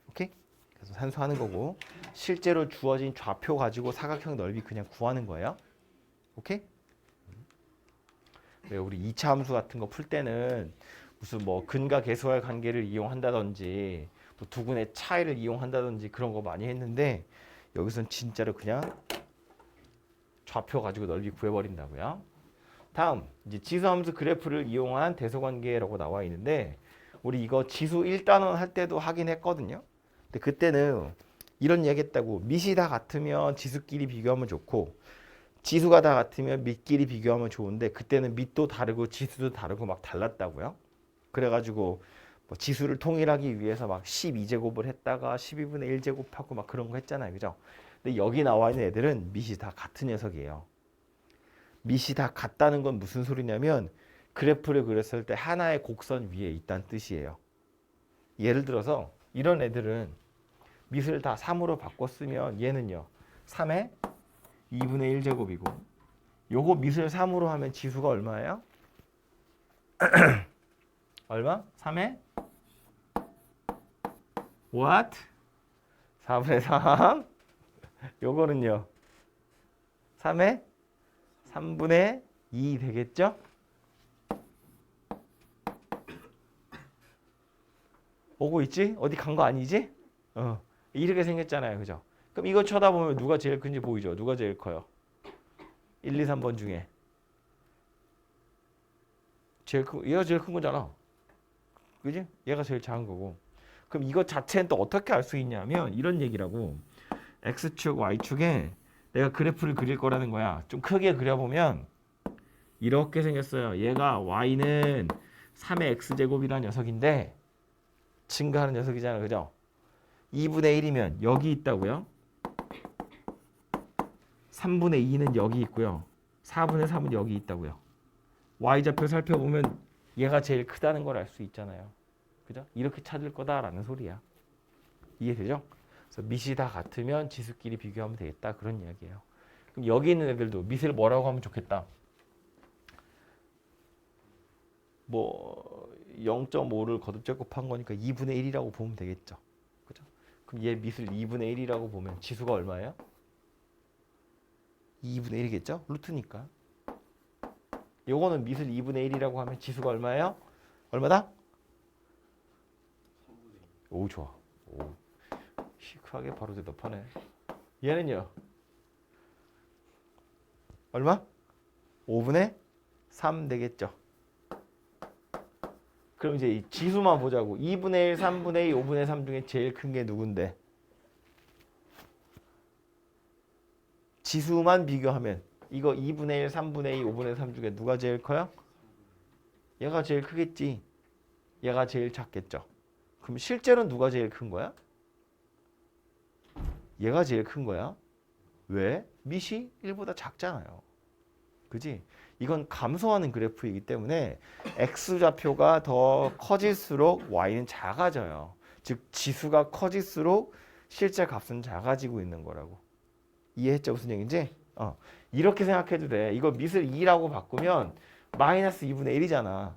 오케이? 그래서 산수하는 거고 실제로 주어진 좌표 가지고 사각형 넓이 그냥 구하는 거예요. 오케이? 네, 우리 2차 함수 같은 거 풀 때는 무슨 뭐 근과 계수할 관계를 이용한다든지 뭐 두근의 차이를 이용한다든지 그런 거 많이 했는데 여기서는 진짜로 그냥 좌표 가지고 넓이 구해버린다고요. 다음 이제 지수함수 그래프를 이용한 대소관계라고 나와 있는데 우리 이거 지수 1단원 할 때도 하긴 했거든요. 근데 그때는 이런 얘기 했다고 밑이 다 같으면 지수끼리 비교하면 좋고 지수가 다 같으면 밑끼리 비교하면 좋은데 그때는 밑도 다르고 지수도 다르고 막 달랐다고요. 그래가지고 뭐 지수를 통일하기 위해서 막 12제곱을 했다가 12분의 1제곱하고 막 그런 거 했잖아요. 그죠? 근데 여기 나와 있는 애들은 밑이 다 같은 녀석이에요. 밑이 다 같다는 건 무슨 소리냐면 그래프를 그렸을 때 하나의 곡선 위에 있다는 뜻이에요. 예를 들어서 이런 애들은 밑을 다 3으로 바꿨으면 얘는요. 3의 2분의 1제곱이고 요거 밑을 3으로 하면 지수가 얼마예요? 얼마? 3의 what? 4분의 3 요거는요 3의 3분의 2 되겠죠? 오고 있지? 어디 간 거 아니지? 이렇게 생겼잖아요. 그죠? 그럼 이거 쳐다보면 누가 제일 큰지 보이죠? 누가 제일 커요? 1, 2, 3번 중에 얘가 제일 큰 거잖아. 그지? 얘가 제일 작은 거고. 그럼 이거 자체는 또 어떻게 알 수 있냐면 이런 얘기라고. X축, Y축에 내가 그래프를 그릴 거라는 거야. 좀 크게 그려보면 이렇게 생겼어요. 얘가 Y는 3의 X제곱이라는 녀석인데 증가하는 녀석이잖아. 그죠? 2분의 1이면 여기 있다고요. 3분의 2는 여기 있고요. 4분의 3은 여기 있다고요. Y좌표 살펴보면 얘가 제일 크다는 걸 알 수 있잖아요. 그죠? 이렇게 찾을 거다라는 소리야. 이해되죠? 그래서 밑이 다 같으면 지수끼리 비교하면 되겠다. 그런 이야기예요. 그럼 여기 있는 애들도 밑을 뭐라고 하면 좋겠다. 뭐 0.5를 거듭적 곱한 거니까 2분의 1이라고 보면 되겠죠. 그죠? 그럼 얘 밑을 2분의 1이라고 보면 지수가 얼마예요? 2분의 1이겠죠? 루트니까. 요거는 밑을 2분의 1이라고 하면 지수가 얼마예요? 얼마다? 3분의 2. 오, 좋아. 오, 시크하게 바로 대답하네. 얘는요? 얼마? 5분의 3 되겠죠? 그럼 이제 이 지수만 보자고. 2분의 1, 3분의 2, 5분의 3 중에 제일 큰 게 누군데? 지수만 비교하면 이거 2분의 1, 3분의 2, 5분의 3 중에 누가 제일 커요? 얘가 제일 크겠지. 얘가 제일 작겠죠. 그럼 실제로는 누가 제일 큰 거야? 얘가 제일 큰 거야. 왜? 밑이 1보다 작잖아요. 그지? 이건 감소하는 그래프이기 때문에 x좌표가 더 커질수록 y는 작아져요. 즉 지수가 커질수록 실제 값은 작아지고 있는 거라고. 이해했죠? 무슨 얘기인지? 이렇게 생각해도 돼. 이거 밑을 2라고 바꾸면 마이너스 2분의 1이잖아.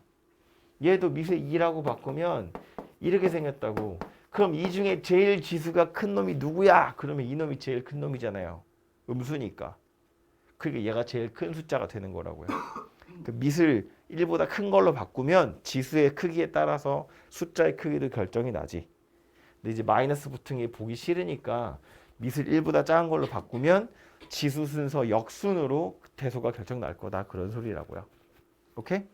얘도 밑을 2라고 바꾸면 이렇게 생겼다고. 그럼 이 중에 제일 지수가 큰 놈이 누구야? 그러면 이 놈이 제일 큰 놈이잖아요. 음수니까. 그러니까 얘가 제일 큰 숫자가 되는 거라고요. 그 밑을 1보다 큰 걸로 바꾸면 지수의 크기에 따라서 숫자의 크기도 결정이 나지. 근데 이제 마이너스 붙은 게 보기 싫으니까 밑을 1보다 작은 걸로 바꾸면 지수 순서 역순으로 대소가 결정 날 거다. 그런 소리라고요. 오케이?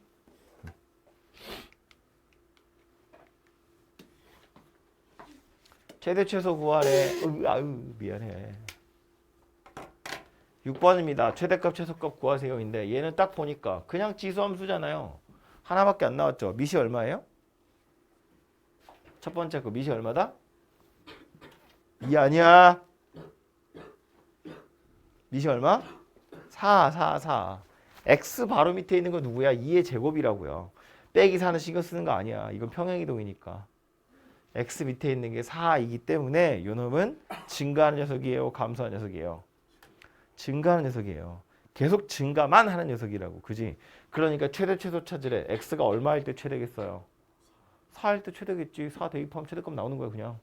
최대 최소 구하래. 미안해. 6번입니다. 최대값 최소값 구하세요인데 얘는 딱 보니까 그냥 지수함수잖아요. 하나밖에 안 나왔죠. 미시 얼마예요? 첫 번째 거 미시 얼마다? 2 아니야. 미시 얼마? 4. x 바로 밑에 있는 거 누구야? 2의 제곱이라고요. 빼기 4는 신경 쓰는 거 아니야. 이건 평행이동이니까. x 밑에 있는 게 4이기 때문에 요 놈은 증가하는 녀석이에요? 감소하는 녀석이에요? 증가하는 녀석이에요. 계속 증가만 하는 녀석이라고. 그지? 그러니까 최대 최소 찾으래. x가 얼마일 때 최대겠어요? 4일 때 최대겠지. 4 대입하면 최대값 나오는 거야 그냥.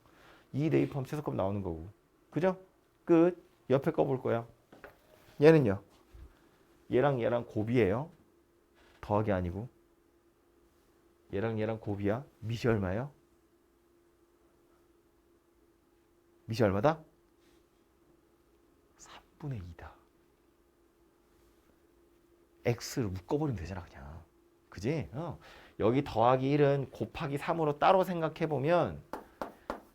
2 대입하면 최소값 나오는 거고. 그죠? 끝. 옆에 거 볼 거야. 얘는요. 얘랑 곱이에요. 더하기 아니고. 얘랑 곱이야. 미시 얼마예요? 미시 얼마다? 3분의 2다. x를 묶어버리면 되잖아 그냥. 그지? 여기 더하기 1은 곱하기 3으로 따로 생각해보면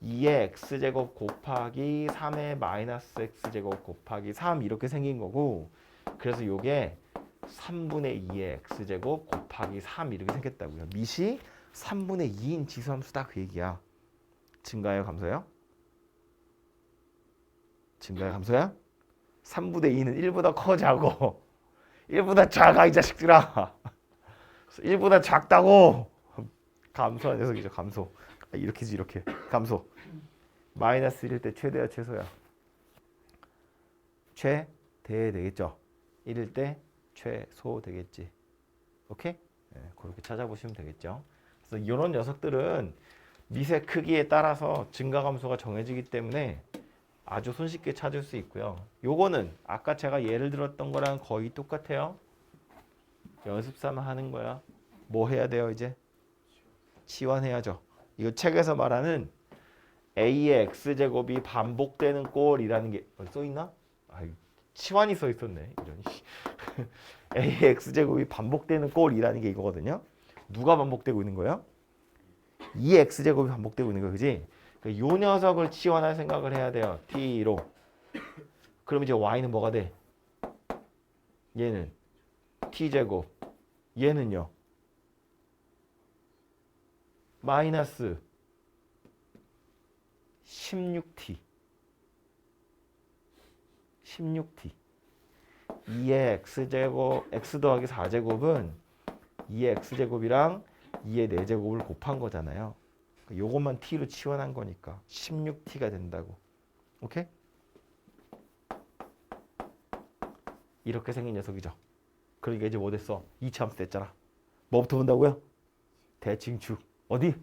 2의 x제곱 곱하기 3의 마이너스 x제곱 곱하기 3 이렇게 생긴 거고, 그래서 요게 3분의 2의 x제곱 곱하기 3 이렇게 생겼다고요. 미시 3분의 2인 지수함수다 그 얘기야. 증가요 감소요? 증가요 감소야? 3분의 2는 1보다 커자고. 1보다 작아 이 자식들아. 1보다 작다고. 감소한 녀석이죠. 감소. 이렇게지 이렇게. 감소. 마이너스 1일 때 최대야 최소야? 최대 되겠죠. 1일 때 최소 되겠지. 오케이? 네, 그렇게 찾아보시면 되겠죠. 그래서 이런 녀석들은 미세 크기에 따라서 증가 감소가 정해지기 때문에 아주 손쉽게 찾을 수 있고요. 요거는 아까 제가 예를 들었던 거랑 거의 똑같아요. 연습 삼아 하는 거야. 뭐 해야 돼요 이제? 치환해야죠. 이거 책에서 말하는 a의 x제곱이 반복되는 꼴이라는 게 써있나? 치환이 써있었네. 이런. a의 x제곱이 반복되는 꼴이라는 게 이거거든요. 누가 반복되고 있는 거예요? 2의 x제곱이 반복되고 있는 거 그지? 요 녀석을 치환할 생각을 해야 돼요. t로. 그럼 이제 y는 뭐가 돼? 얘는 t제곱. 얘는요. 마이너스 16t. 16t. 2의 x제곱, x 더하기 4제곱은 2의 x제곱이랑 2의 4제곱을 곱한 거잖아요. 요것만 t로 치환한 거니까 16t가 된다고. 오케이? 이렇게 생긴 녀석이죠. 그러니까 이제 뭐 됐어? 2차 함수 됐잖아. 뭐부터 본다고요? 대칭축. 어디?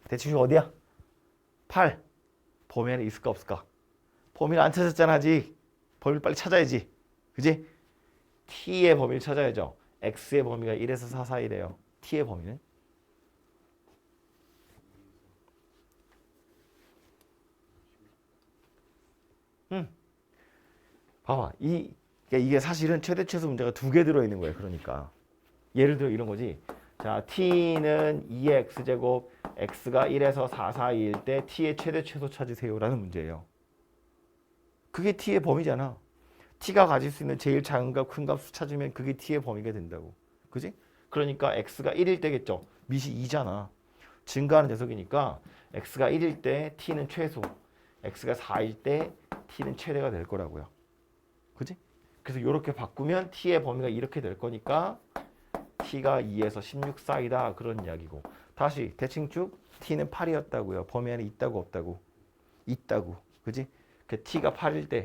대칭축 어디야? 8. 범위 안에 있을까 없을까? 범위를 안 찾았잖아 아직. 범위를 빨리 찾아야지. 그지? t의 범위를 찾아야죠. x의 범위가 1에서 4 사이래요. t의 범위는? 봐봐. 그러니까 이게 사실은 최대 최소 문제가 2개 들어있는 거예요. 그러니까 예를 들어 이런 거지. 자, t는 2의 x제곱, x가 1에서 4 사이일 때 t의 최대 최소 찾으세요라는 문제예요. 그게 t의 범위잖아. t가 가질 수 있는 제일 작은 값, 큰 값 찾으면 그게 t의 범위가 된다고. 그지? 그러니까 x가 1일 때겠죠. 밑이 2잖아. 증가하는 녀석이니까 x가 1일 때 t는 최소, x가 4일 때 t는 최대가 될 거라고요. 그지? 그래서 이렇게 바꾸면 t의 범위가 이렇게 될 거니까 t가 2에서 16 사이다 그런 이야기고. 다시 대칭축 t는 8이었다고요. 범위 안에 있다고 없다고? 있다고. 그지? 그 t가 8일 때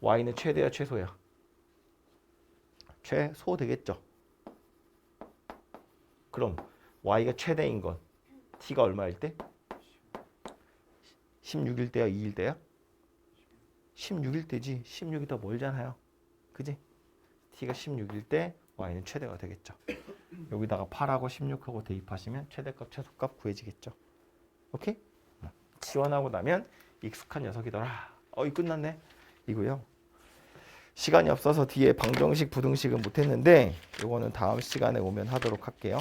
y는 최대야 최소야? 최소 되겠죠. 그럼 y가 최대인 건 t가 얼마일 때? 16일 때야 2일 때야? 16일 때지. 16이 더 멀잖아요. 그지? t가 16일 때 y는 최대가 되겠죠. 여기다가 8하고 16하고 대입하시면 최대값 최소값 구해지겠죠. 오케이? 치환하고 나면 익숙한 녀석이더라. 이 끝났네. 이거요. 시간이 없어서 뒤에 방정식 부등식은 못했는데 이거는 다음 시간에 오면 하도록 할게요.